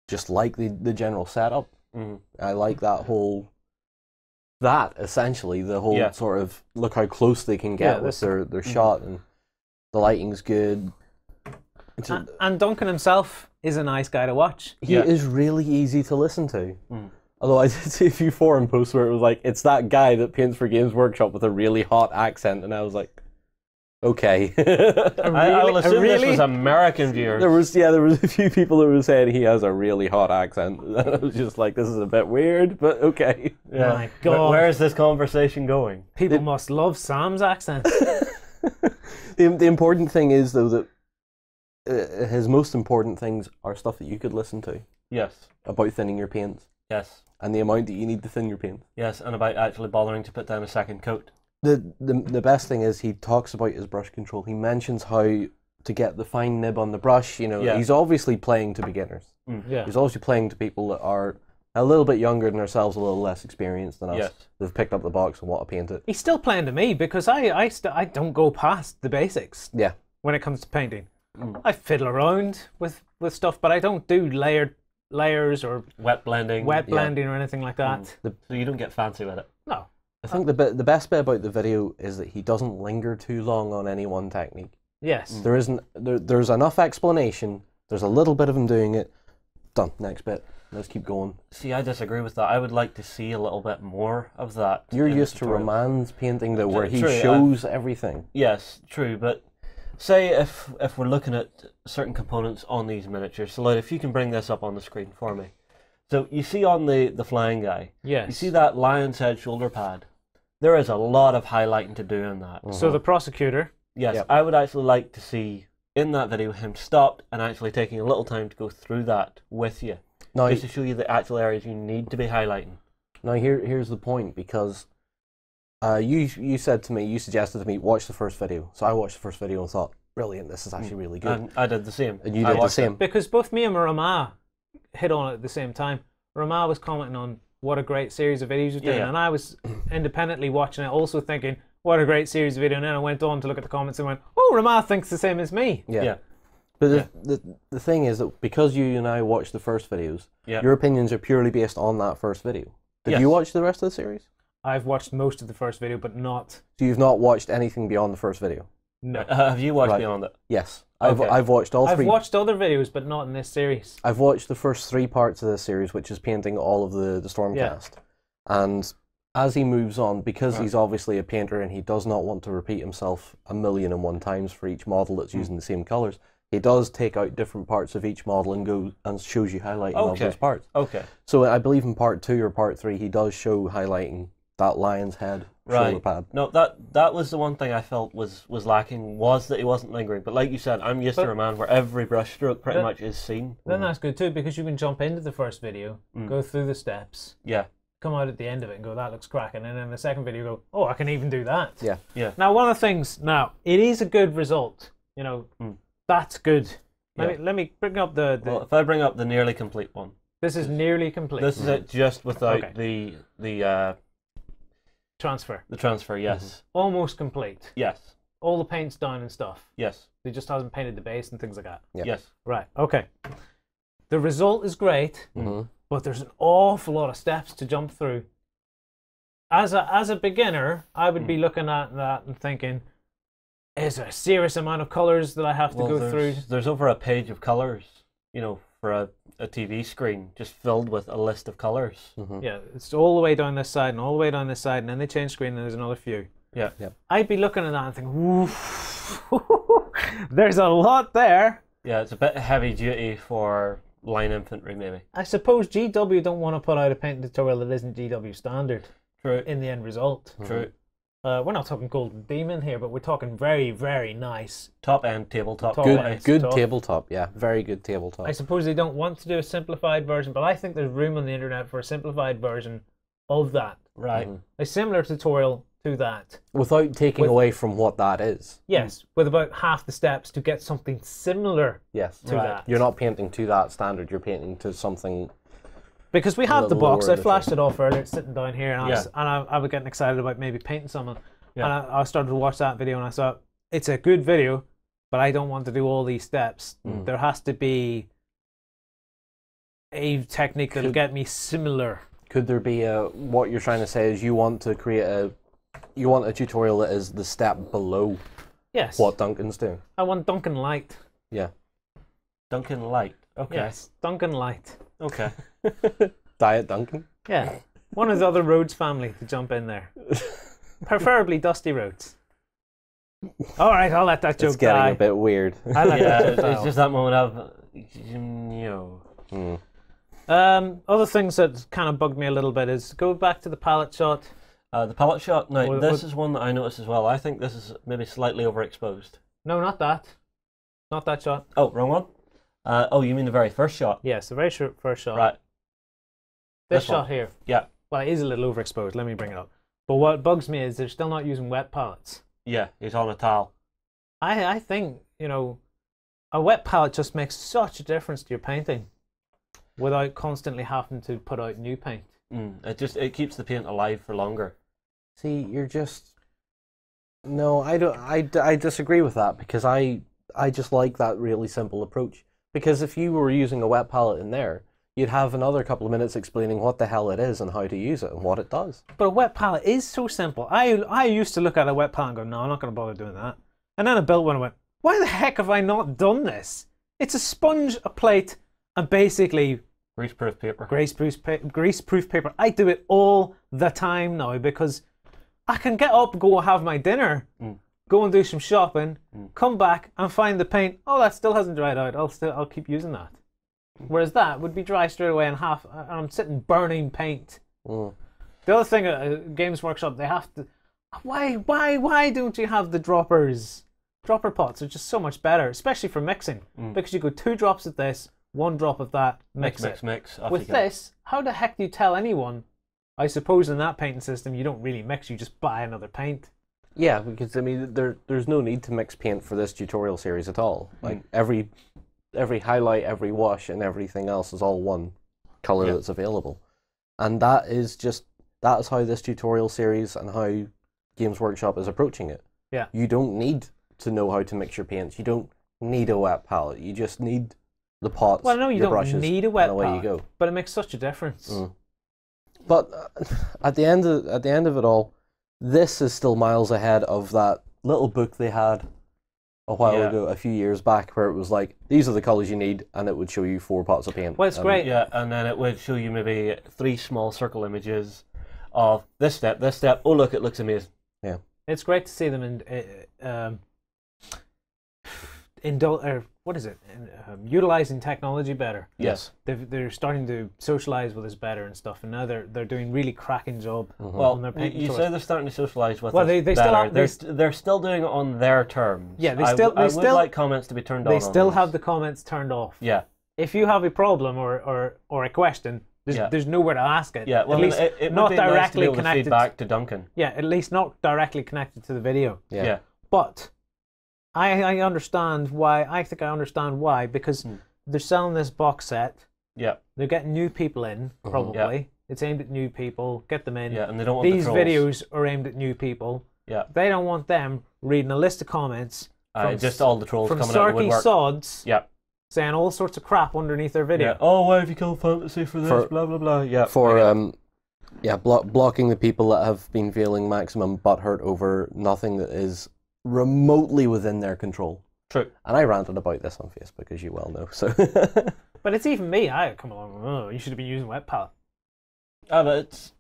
just like the general setup. I like essentially the whole sort of look how close they can get with their shot, and the lighting's good. And Duncan himself is a nice guy to watch. He is really easy to listen to. Although I did see a few forum posts where it was like, it's that guy that paints for Games Workshop with a really hot accent, and I was like, okay. I will assume this was American viewers. There was a few people that were saying he has a really hot accent. And I was just like, this is a bit weird, but okay. Yeah. My God. Where is this conversation going? People must love Sam's accent. The important thing is, though, that his most important things are stuff that you could listen to. Yes. About thinning your paints. Yes. And the amount that you need to thin your paint. Yes, and about actually bothering to put down a second coat. The best thing is he talks about his brush control. He mentions how to get the fine nib on the brush. He's obviously playing to beginners. He's obviously playing to people that are a little bit younger than ourselves, a little less experienced than us. Yes. They've picked up the box and want to paint it. He's still playing to me because I don't go past the basics. Yeah. When it comes to painting, I fiddle around with stuff, but I don't do layers or wet blending or anything like that. So you don't get fancy with it. No. I think the best bit about the video is that he doesn't linger too long on any one technique. Yes. There's enough explanation. There's a little bit of him doing it. Done. Next bit. Let's keep going. See, I disagree with that. I would like to see a little bit more of that. You're used to Roman's painting, though, where he True, shows everything. Yes, true, but say if we're looking at certain components on these miniatures, so like if you can bring this up on the screen for me. So you see on the flying guy, Yes. you see that lion's head shoulder pad? There is a lot of highlighting to do in that. So the prosecutor. Yes, Yep. I would actually like to see in that video him stopped and actually taking a little time to go through that with you. Now, Just to show you the actual areas you need to be highlighting. now here's the point, because you said to me, you suggested to me, watch the first video. So I watched the first video and thought, brilliant, this is actually really good. And I did the same. And you I did the watched same. Because both me and Rama hit on it at the same time. Rama was commenting on what a great series of videos you're doing, Yeah. and I was independently watching it, also thinking, what a great series of video. And then I went on to look at the comments and went, oh, Rama thinks the same as me. Yeah. But the thing is that because you and I watched the first videos, Yeah. your opinions are purely based on that first video. Did Yes. you watch the rest of the series? I've watched most of the first video, but not. So you've not watched anything beyond the first video? No. Have you watched Right. Beyond it? Yes. Okay. I've watched all I've three. watched other videos, but not in this series. I've watched the first 3 parts of this series, which is painting all of the Stormcast. And as he moves on, because Right. he's obviously a painter and he does not want to repeat himself 1,000,001 times for each model that's using the same colours, he does take out different parts of each model and go and shows you highlighting of Okay. those parts. Okay. So I believe in part 2 or part 3, he does show highlighting that lion's head shoulder Right. pad. No, that was the one thing I felt was lacking, was that he wasn't lingering. But like you said, I'm used to a man where every brush stroke pretty But- much is seen. Then that's good too, because you can jump into the first video, go through the steps, Yeah. come out at the end of it and go, that looks cracking. And then the second video go, oh, I can even do that. Yeah. Yeah. Now, one of the things, it is a good result. You know, that's good. Let me bring up the Well, if I bring up the nearly complete one, this is nearly complete. this is it just without Okay. the Transfer. transfer. Yes. Almost complete. Yes. All the paint's down and stuff. Yes. He just hasn't painted the base and things like that. Yeah. Yes. Right, okay. The result is great, but there's an awful lot of steps to jump through. As a beginner, I would be looking at that and thinking, is there a serious amount of colours that I have to go through? There's over a page of colours, for a TV screen, just filled with a list of colours. Yeah, it's all the way down this side and all the way down this side, and then they change screen and there's another few. Yeah. I'd be looking at that and thinking, oof, there's a lot there. Yeah, it's a bit heavy duty for line infantry, maybe. I suppose GW don't want to put out a painting tutorial that isn't GW standard True. in the end result. True. We're not talking Golden Demon here, but we're talking very, very nice. Top end tabletop. Top Good, end. quality. good Tough. tabletop, yeah. Very good tabletop. I suppose they don't want to do a simplified version, but I think there's room on the internet for a simplified version of that. Right. A similar tutorial to that. Without taking away from what that is. Yes, with about half the steps to get something similar Yes. to that. You're not painting to that standard, you're painting to something... Because we have the box, lower I flashed it off earlier, it's sitting down here, and Yeah. I was getting excited about maybe painting someone. Yeah. And I started to watch that video and I thought, it's a good video, but I don't want to do all these steps. There has to be a technique that'll get me similar. Could there be what you're trying to say is you want to create you want a tutorial that is the step below Yes. what Duncan's doing? I want Duncan Light. Yeah. Duncan Light. Okay. Yes, Duncan Light. Okay. Diet Duncan? Yeah. One of the other Rhodes family to jump in there. Preferably Dusty Rhodes. All right, I'll let that joke It's getting die. a bit weird. I'll let Yeah, that joke it's die. just that moment of, Other things that kind of bugged me a little bit is go back to the palette shot. the palette shot. Now, What- this what- is one that I noticed as well. I think this is maybe slightly overexposed. No, not that. Not that shot. Oh, wrong one. Oh, you mean the very first shot? Yes, the very short first shot. Right. This This shot one. here. Yeah. Well, it is a little overexposed. Let me bring it up. But what bugs me is they're still not using wet palettes. Yeah, he's on a towel. I think, a wet palette just makes such a difference to your painting without constantly having to put out new paint. It keeps the paint alive for longer. See, you're just... No, I don't. I disagree with that because I just like that really simple approach. Because if you were using a wet palette in there, you'd have another couple of minutes explaining what the hell it is and how to use it and what it does. But a wet palette is so simple. I used to look at a wet palette and go, no, I'm not going to bother doing that. And then I built one and went, why the heck have I not done this? It's a sponge, a plate, and basically Greaseproof paper. Greaseproof paper. I do it all the time now because I can get up, go have my dinner, go and do some shopping, come back and find the paint. Oh, that still hasn't dried out. I'll keep using that. Whereas that would be dry straight away and I'm sitting burning paint. The other thing at Games Workshop, they have to. Why don't you have the droppers? Dropper pots are just so much better, especially for mixing, because you go 2 drops of this, 1 drop of that, mix. With this, how the heck do you tell anyone? I suppose in that painting system, you don't really mix; you just buy another paint. Yeah, because I mean, there's no need to mix paint for this tutorial series at all. Like every highlight, every wash, and everything else is all one color that's available, and that is how this tutorial series and how Games Workshop is approaching it. Yeah, you don't need to know how to mix your paints. You don't need a wet palette. You just need the pots. Well, no, you don't brushes, need a wet palette. Away you go. But it makes such a difference. But at the end of it all, this is still miles ahead of that little book they had a while ago, a few years back, where it was like, these are the colours you need, and it would show you 4 pots of paint. Well, it's great. Yeah, and then it would show you maybe 3 small circle images of this step. Oh, look, it looks amazing. Yeah, it's great to see them utilizing technology better. Yes, they're starting to socialize with us better and stuff, and now they're doing really cracking job. Well, on their painting you say they're starting to socialize with us. Well, they still are. They're still doing it on their terms. Yeah, I would like comments to be turned on. They still have the comments turned off. Yeah. If you have a problem or a question, there's nowhere to ask it. Yeah, well, at least it not would be directly nice to be able connected. to feed back to Duncan. Yeah, at least not directly connected to the video. Yeah. But I understand why. I think I understand why, because they're selling this box set. Yeah. They're getting new people in, probably. Yeah. It's aimed at new people. Get them in. Yeah, and they don't want these videos are aimed at new people. Yeah. They don't want them reading a list of comments from just all the trolls from coming out of the woodwork. sods. Yeah. Saying all sorts of crap underneath their video. Yeah. Oh, why have you killed fantasy for this? Blah blah blah. Yeah. Blocking the people that have been feeling maximum butthurt over nothing that is remotely within their control. True. And I ranted about this on Facebook, as you well know. So. But it's even me. I come along. Oh, you should have been using wet palette. But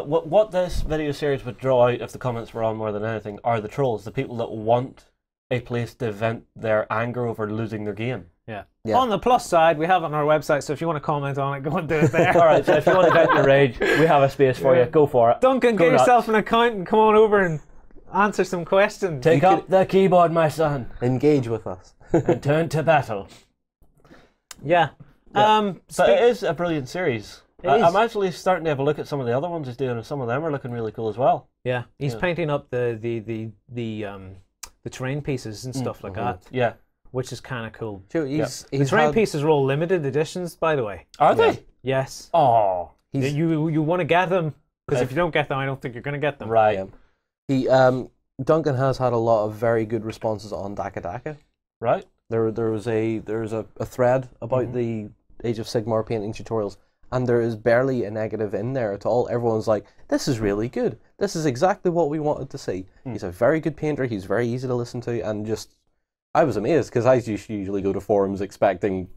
what this video series would draw out if the comments were on more than anything are the trolls, the people that want a place to vent their anger over losing their game. Yeah. On the plus side, we have it on our website, so if you want to comment on it, go and do it there. Alright, so if you want to vent your rage, we have a space for you. Go for it. Duncan, get yourself an account and come on over and answer some questions. Take up the keyboard, my son. Engage with us. And turn to battle. Yeah. But it is a brilliant series. I'm actually starting to have a look at some of the other ones he's doing, and some of them are looking really cool as well. Yeah, he's painting up the terrain pieces and stuff like that. Yeah. Which is kind of cool. The terrain pieces are all limited editions, by the way. Are they? Yes. Oh. You want to get them, because if you don't get them, I don't think you're going to get them. Right. Yeah. Duncan has had a lot of very good responses on Daka. Right. There was a thread about the Age of Sigmar painting tutorials, and there is barely a negative in there at all. Everyone's like, this is really good. This is exactly what we wanted to see. He's a very good painter. He's very easy to listen to, and I was amazed, because I usually go to forums expecting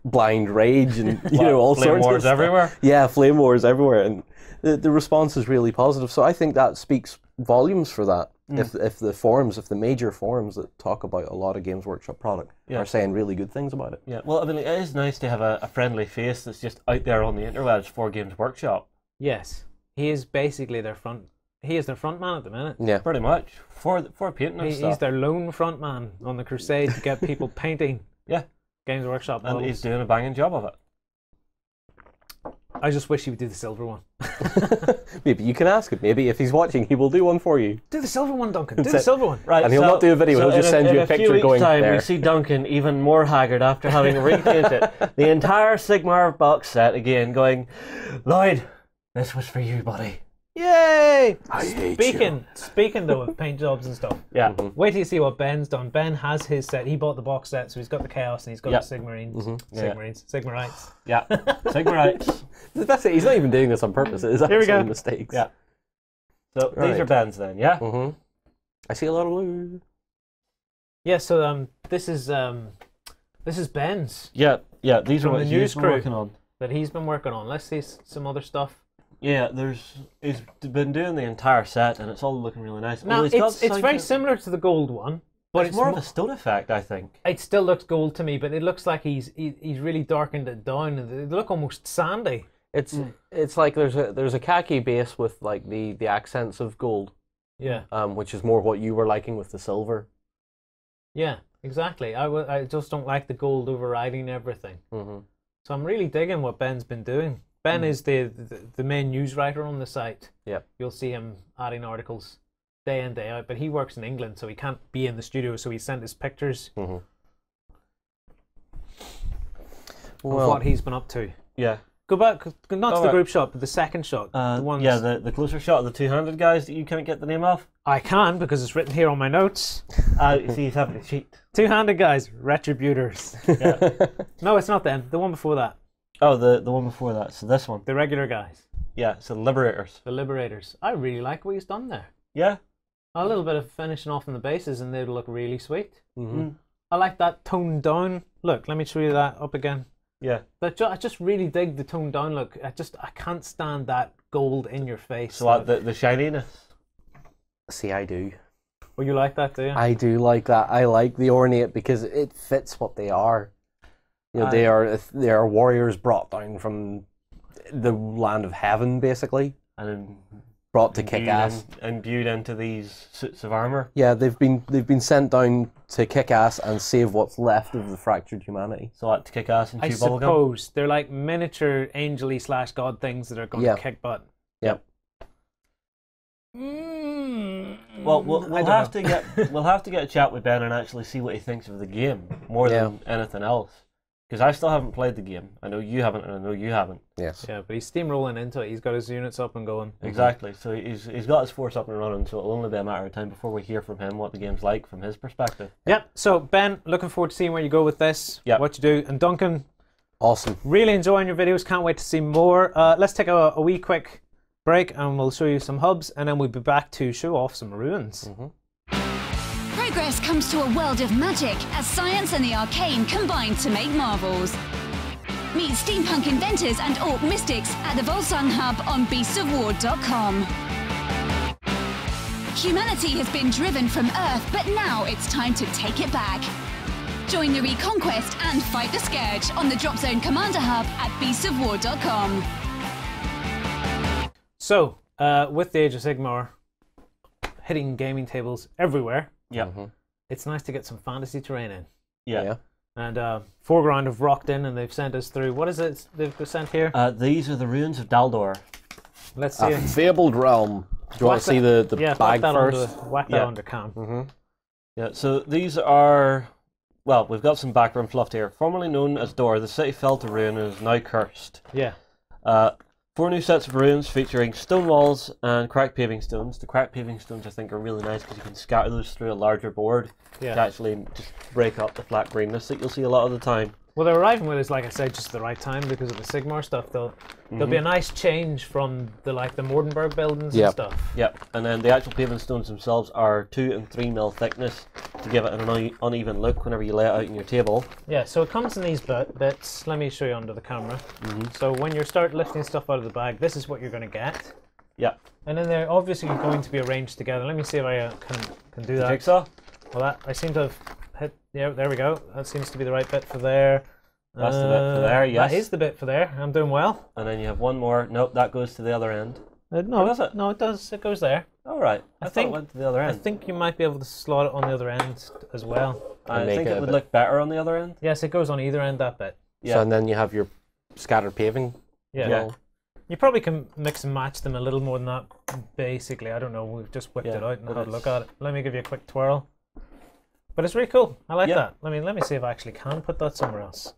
blind rage and all sorts of flame wars everywhere. Yeah, flame wars everywhere, and the response is really positive. So I think that speaks volumes for that. If the major forums that talk about a lot of Games Workshop product are saying really good things about it. Yeah, well, I mean, it is nice to have a friendly face that's just out there on the interwebs for Games Workshop. Yes, he is basically their front. He is their front man at the minute. Yeah, pretty much for painting and stuff. He's their lone front man on the crusade to get people painting. Yeah, Games Workshop models. And he's doing a banging job of it. I just wish he would do the silver one. Maybe you can ask him. Maybe if he's watching, he will do one for you. Do the silver one, Duncan. Do the silver one. Right, and he'll not do a video. He'll just send you a picture going there. In a few weeks' time, we see Duncan even more haggard after having repainted the entire Sigmar box set again, going, Lloyd, this was for you, buddy. Yay! I hate you. Speaking though of paint jobs and stuff. Yeah. Wait till you see what Ben's done. Ben has his set. He bought the box set, so he's got the Chaos and he's got the Sigmarines. Sigmarites. Yeah. Sigmarites. That's it. He's not even doing this on purpose. It is actually mistakes. Yeah. So these are Ben's then, yeah? I see a lot of blue. Yeah, so this is Ben's. Yeah, these are what the news crew crew working on. that he's been working on. Let's see some other stuff. Yeah, he's been doing the entire set, and it's all looking really nice. Now, it's very similar to the gold one, but it's more of a stone effect, I think. It still looks gold to me, but it looks like he's really darkened it down. They look almost sandy. It's like there's a khaki base with like the accents of gold. Yeah. Which is more what you were liking with the silver. Yeah, exactly. I just don't like the gold overriding everything. So I'm really digging what Ben's been doing. Ben is the main news writer on the site. Yeah. You'll see him adding articles day in, day out, but he works in England, so he can't be in the studio, so he sent his pictures of what he's been up to. Yeah. Go back, not to the group shot, but the second shot. The closer shot of the two-handed guys that you can't get the name of. I can, because it's written here on my notes. See, he's having a cheat. Two-handed guys, Retributors. Yeah. No, it's not them. The one before that. Oh, the one before that. So this one. The regular guys. Yeah, so the Liberators. The Liberators. I really like what he's done there. Yeah. A little bit of finishing off on the bases, and they look really sweet. I like that toned down look. Let me show you that up again. Yeah. I just really dig the toned down look. I can't stand that gold in your face. So what, the shininess? See, I do. Well, you like that, do you? I do like that. I like the ornate because it fits what they are. You know, they are warriors brought down from the land of heaven, basically, and brought to kick ass, imbued into these suits of armor. Yeah, they've been sent down to kick ass and save what's left of the fractured humanity. So what, to kick ass and chew bubblegum? I suppose they're like miniature angel-y / god things that are going to kick butt. Yep. Well, we'll have to get a chat with Ben and actually see what he thinks of the game more than anything else. Because I still haven't played the game. I know you haven't, and I know you haven't. Yes. Yeah, but he's steamrolling into it. He's got his units up and going. Exactly. So he's got his force up and running. So it'll only be a matter of time before we hear from him what the game's like from his perspective. Yep. So Ben, looking forward to seeing where you go with this. Yep. What you do, and Duncan. Awesome. Really enjoying your videos. Can't wait to see more. Let's take a wee quick break, and we'll show you some hubs, and then we'll be back to show off some ruins. Progress comes to a world of magic as science and the arcane combine to make marvels. Meet steampunk inventors and orc mystics at the Volsung Hub on beastsofwar.com. Humanity has been driven from Earth, but now it's time to take it back. Join the Reconquest and fight the Scourge on the Drop Zone Commander Hub at beastsofwar.com. So, with the Age of Sigmar hitting gaming tables everywhere, it's nice to get some fantasy terrain in. Yeah. And Foreground have rocked in and they've sent us through. What is it they've sent here? These are the ruins of Daldor. Let's see. A fabled realm. Do you want to see the bag first? Whack that onto cam. Yeah, so these are... Well, we've got some background fluff here. Formerly known as Dor, the city fell to ruin and is now cursed. Yeah. 4 new sets of ruins featuring stone walls and cracked paving stones. The cracked paving stones, I think, are really nice because you can scatter those through a larger board to actually just break up the flat greenness that you'll see a lot of the time. Well, they're arriving with us, like I said, just at the right time because of the Sigmar stuff. There'll be a nice change from the Mordenberg buildings and stuff. Yep, and then the actual paving stones themselves are 2 and 3 mil thickness to give it an uneven look whenever you lay it out on your table. Yeah, so it comes in these bits. Let me show you under the camera. So when you start lifting stuff out of the bag, this is what you're going to get. Yep. And then they're obviously going to be arranged together. Let me see if I can do that. Jigsaw? Well, I seem to have hit. Yeah, there we go. That seems to be the right bit for there. That's the bit for there, yes. That is the bit for there. I'm doing well. And then you have one more. Nope, that goes to the other end. No, does it? No, it does. It goes there. All right. I thought it went to the other end. I think you might be able to slot it on the other end as well. I think it would look better on the other end. Yes, it goes on either end, that bit. Yeah. So, and then you have your scattered paving. Yeah. You probably can mix and match them a little more than that, basically. I don't know. We've just whipped it out and had a look at it. Let me give you a quick twirl. But it's really cool. I like that. Let me see if I actually can put that somewhere else.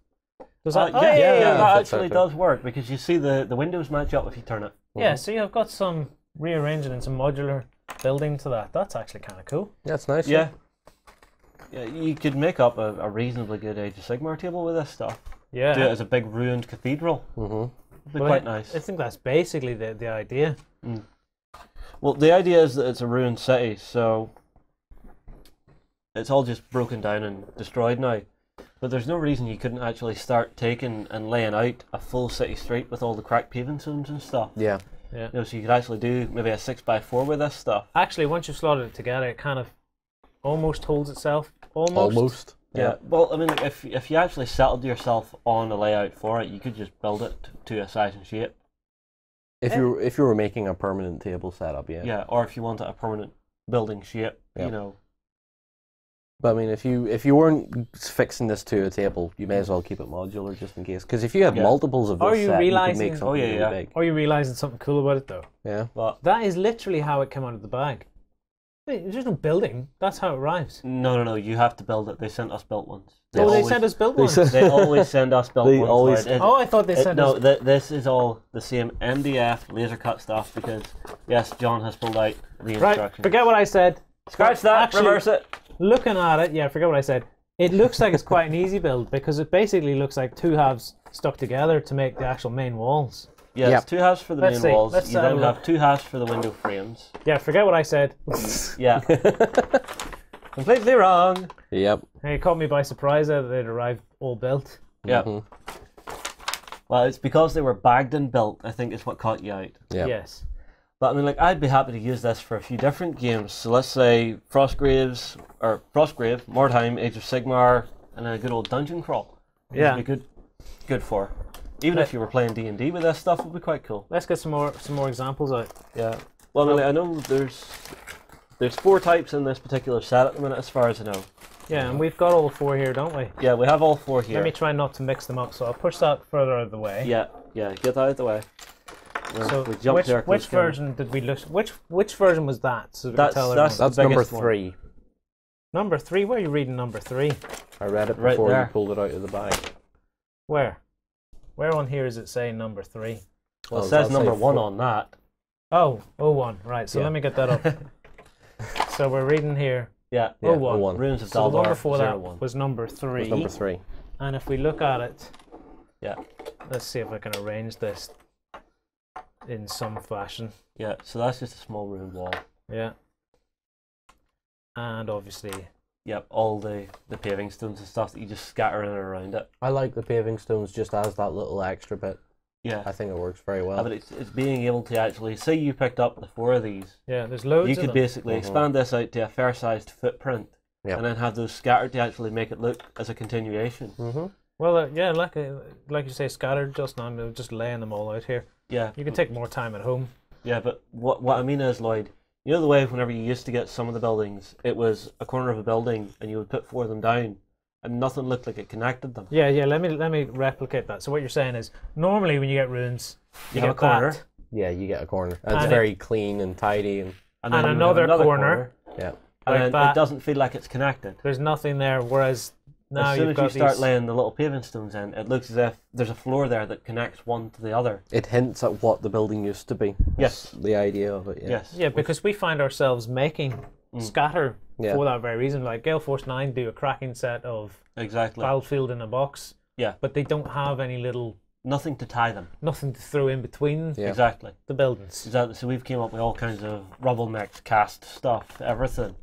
Does that? That actually does work because you see the windows match up if you turn it. Yeah, so you've got some rearranging and some modular building to that. That's actually kind of cool. That's nice. Yeah. Yeah, you could make up a reasonably good Age of Sigmar table with this stuff. Yeah. Do it as a big ruined cathedral. It'd be quite nice. I think that's basically the idea. Well, the idea is that it's a ruined city, so it's all just broken down and destroyed now. But there's no reason you couldn't actually start taking and laying out a full city street with all the cracked paving stones and stuff. Yeah. Yeah. You know, so you could actually do maybe a 6x4 with this stuff. Actually, once you've slotted it together, it kind of almost holds itself. Almost. Yeah. Well, I mean, like, if you actually settled yourself on a layout for it, you could just build it to a size and shape. If you were making a permanent table setup, yeah. Yeah, or if you wanted a permanent building shape, Yep. you know. But I mean, if you weren't fixing this to a table, you may as well keep it modular just in case. Because if you have multiples of Are this you set, you can realising- make something really big. Are you realising something cool about it though? Yeah. But That is literally how it came out of the bag. There's just no building. That's how it arrives. no, you have to build it. They sent us built ones. They sent us built ones. They always send us built They ones. always- Lloyd. Oh, I thought they sent us. This is all the same MDF laser cut stuff because yes, John has pulled out the Right, instructions. forget what I said. Scratch that. Actually, reverse it. Looking at it, forget what I said. It looks like it's quite an easy build because it basically looks like two halves stuck together to make the actual main walls. Yeah, Yep. it's 2 halves for the Let's main see. walls. Let's You have a then look. have 2 halves for the window frames. Yeah, forget what I said. Yeah. Completely wrong. Yep. Hey, it caught me by surprise that they'd arrived all built. Yeah. Mhm. Well, it's because they were bagged and built, I think, is what caught you out. Yep. Yes. But I mean, like, I'd be happy to use this for a few different games. So let's say Frostgrave, Mordheim, Age of Sigmar, and a good old dungeon crawl. Yeah. Would be good for. Even if you were playing D&D with this stuff, it would be quite cool. Let's get some more examples out. Yeah. Well, I mean, I know there's 4 types in this particular set at the minute, as far as I know. Yeah, and we've got all 4 here, don't we? Yeah, we have all 4 here. Let me try not to mix them up, so I'll push that further out of the way. Yeah, get that out of the way. So we jump to our which close game. version did we look? Which version was that? So we can tell that's everyone. That's number biggest one. 3. Number 3. Where are you reading number 3? I read it Right before there. you pulled it out of the bag. Where on here is it saying number 3? Well, Oh, it does says that number say 1 4? on that. Oh, 01. Right. So Yeah. let me get that up. So we're reading here. Yeah. Yeah, 01. 01. Runes of So the one Daldar, before that 01. was number 3. Was number 3. And if we look at it, Yeah. let's see if I can arrange this in some fashion. Yeah, so that's just a small rune wall. Yeah. And obviously, Yep, all the paving stones and stuff that you just scatter in and around it. I like the paving stones just as that little extra bit. Yeah. I think it works very well. But it's being able to actually, say you picked up the 4 of these, yeah, there's loads you of could them. basically expand this out to a fair-sized footprint, Yep. and then have those scattered to actually make it look as a continuation. Mm-hmm. Well, yeah, like you say, scattered just now. I'm just laying them all out here. Yeah, You can take more time at home. yeah, but what I mean is, Lloyd, you know the way whenever you used to get some of the buildings, it was a corner of a building, and you would put 4 of them down, and nothing looked like it connected them. Yeah. Let me replicate that. So what you're saying is, normally when you get runes, You you have get a corner, that, Yeah, you get a corner. And it's And very clean and tidy. And and and then you have another corner. yeah. and like then that. it doesn't feel like it's connected. There's nothing there. Whereas now As soon you've as you got start these. laying the little paving stones in, it looks as if there's a floor there that connects one to the other. It hints at what the building used to be. Yes. That's the idea of it. Yeah. Yes. Yeah, because we find ourselves making scatter Yeah. for that very reason. Like Gale Force 9 do a cracking set of Exactly. Battlefield in a box, Yeah. but they don't have any little Nothing to tie them. nothing to throw in between Yeah. Exactly. the buildings. Exactly. So we've came up with all kinds of rubble mix, cast stuff, everything.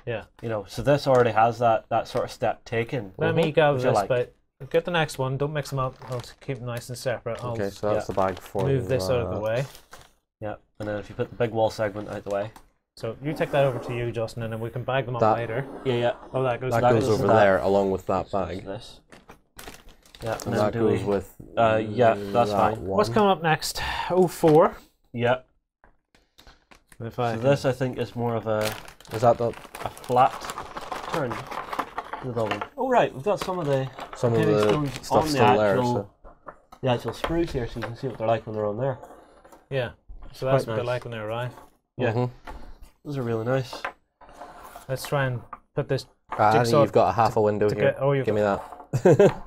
Yeah. You know, so this already has that sort of step taken. Let me go Which with I this, like. but get the next one. Don't mix them up. I'll keep them nice and separate. I'll Okay, so that's the bag for move this out of the way. Yeah. And then if you put the big wall segment out the way. So you take that over to you, Justin, and then we can bag them up That- later. Yeah. Oh, that goes. That That goes goes over to that. there along with that So bag. this. Yeah. And And then that do goes we- with. yeah, that's that fine. one. What's coming up next? 04. Yeah. If I So this I think is more of a Is that the, flat turn to the building. Oh right, we've got some of the some of paving the stones stuff on the still there? actual, So. the actual spruce here, so you can see what they're like when they're on there. yeah. So that's Quite what they're nice. like when they arrive. Yeah, Mhm. those are really nice. Let's try and put this. Ah, Jigsaw you've got a half a window to here. get- oh, you've Give me that.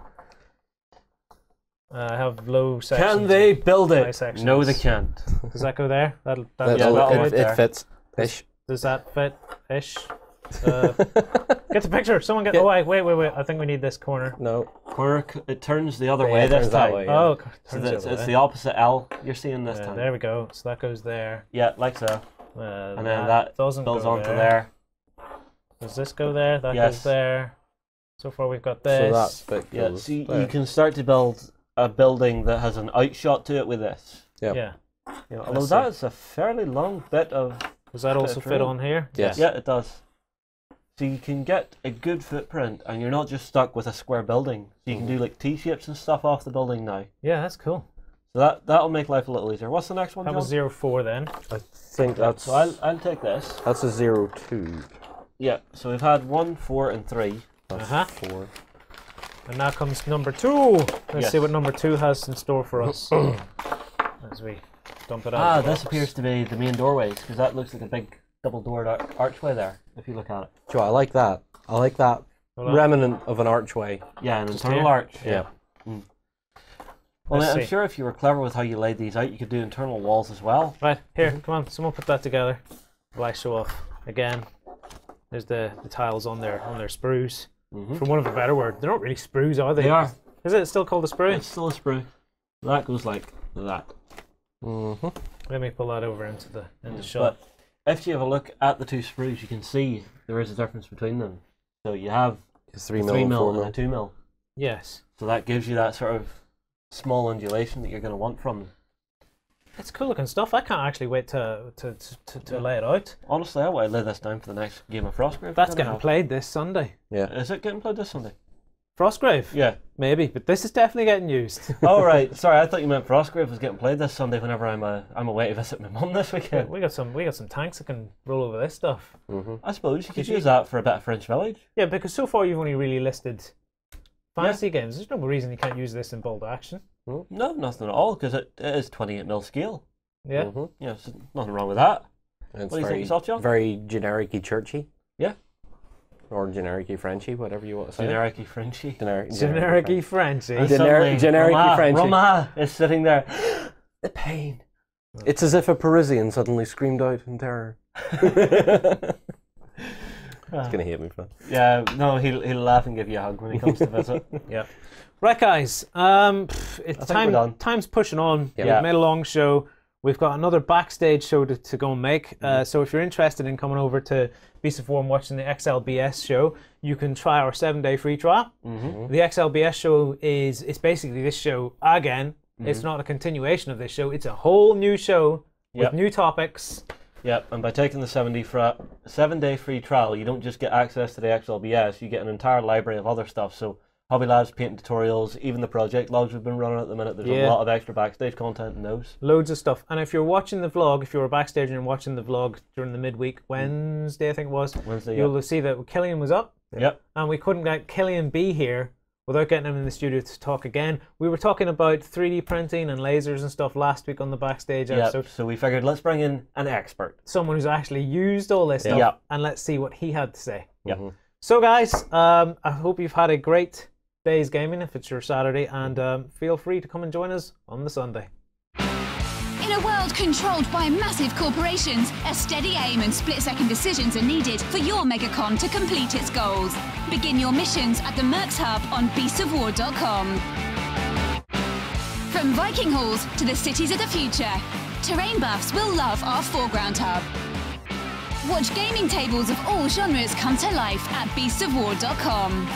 I have low sections. Can they build high it? sections. No, they can't. Does that go there? That'll That's yeah, all- that'll it, right it there. fits. Ish. Does that fit? Ish. Get the picture. Someone get. Oh wait. I think we need this corner. No. Corner, it turns the other Yeah, way it this turns that time. way, yeah. Oh, So turns it's, the other it's way. the opposite L you're seeing this time. There we go. So that goes there. Yeah, like so. And then that doesn't builds go onto there. there. Does this go there? That Yes. goes there. So far we've got this. So that's bit Yeah, goes see, there. you can start to build a building that has an outshot to it with this. Yep. Yeah. You know, although that is a fairly long bit of... Does that also fit on here? Yes. Yeah, it does. So you can get a good footprint, and you're not just stuck with a square building. So you can do like T-shapes and stuff off the building now. Yeah, that's cool. So that'll make life a little easier. What's the next one, That John? was 0-4 then. I think that's So I'll take this. that's a 0-2. Yeah, so we've had 1, 4, and 3. Uh-huh. 4. And now comes number 2. Let's Yes. see what number 2 has in store for us. As we dump it out. Ah, of the this box. appears to be the main doorways, because that looks like a big double-doored archway there, if you look at it. Joe, I like that. I like that Hold on. remnant of an archway. Yeah, an Just internal here? arch. Yeah. Well, Let's I'm see. sure if you were clever with how you laid these out, you could do internal walls as well. Right, here, come on, someone put that together. Will I show off again? There's the tiles on their sprues. For one of a better word, they're not really sprues, are they? They are. Is it still called a sprue? It's still a sprue. That goes like that. Mm-hmm. Let me pull that over into the shot. But if you have a look at the two sprues, you can see there is a difference between them. So you have It's 3 a mil 3 and mil 4 and mil. a 2 mil. Yes, So that gives you that sort of small undulation that you're going to want from them. it's cool looking stuff. I can't actually wait to lay it out. Honestly, I want to lay this down for the next game of Frostgrave. That's getting played this Sunday. Yeah. Is it getting played this Sunday? Frostgrave? Yeah. Maybe, but this is definitely getting used. Oh right, sorry, I thought you meant Frostgrave was getting played this Sunday. Whenever I'm away to visit my mum this weekend. we got some tanks that can roll over this stuff. I suppose you could use that for a bit of French Village. Yeah, because so far you've only really listed fantasy games. There's no reason you can't use this in bold action. No, nothing at all, because it is 28 mil scale. Yeah. Yeah, so nothing wrong with that. It's What do you think yourself, John? very generic-y churchy. Yeah. Or generic-y Frenchy, whatever you want to say. Generic-y Frenchy. Generic-y Frenchy. And Generic- suddenly, generic-y Roma, Frenchy. Roma is sitting there. The pain. It's as if a Parisian suddenly screamed out in terror. He's gonna hate me for that. Yeah, no, he'll laugh and give you a hug when he comes to visit. Yeah. Right, guys. It's think we're done. time's pushing on. Yeah. We've made a long show. We've got another backstage show to go and make. So if you're interested in coming over to Beast of War and watching the XLBS show, you can try our 7-day free trial. The XLBS show is basically this show again. It's not a continuation of this show. It's a whole new show with Yep. new topics. Yep, and by taking the 7-day free trial, you don't just get access to the XLBS, you get an entire library of other stuff. So Hobby Labs, painting tutorials, even the project logs we've been running at the minute, there's a lot of extra backstage content in those. Loads of stuff. And if you're watching the vlog, if you're a backstage and watching the vlog during the midweek, Wednesday I think it was, Wednesday, you'll see that Killian was up. Yep. And we couldn't get Killian B here without getting him in the studio to talk again. We were talking about 3D printing and lasers and stuff last week on the backstage episode. So we figured let's bring in an expert. Someone who's actually used all this stuff, Yep. and let's see what he had to say. Yep. So guys, I hope you've had a great day's gaming if it's your Saturday, and feel free to come and join us on the Sunday. In a world controlled by massive corporations, a steady aim and split-second decisions are needed for your MegaCon to complete its goals. Begin your missions at the Mercs Hub on beastsofwar.com. From Viking halls to the cities of the future, terrain buffs will love our Foreground Hub. Watch gaming tables of all genres come to life at beastsofwar.com.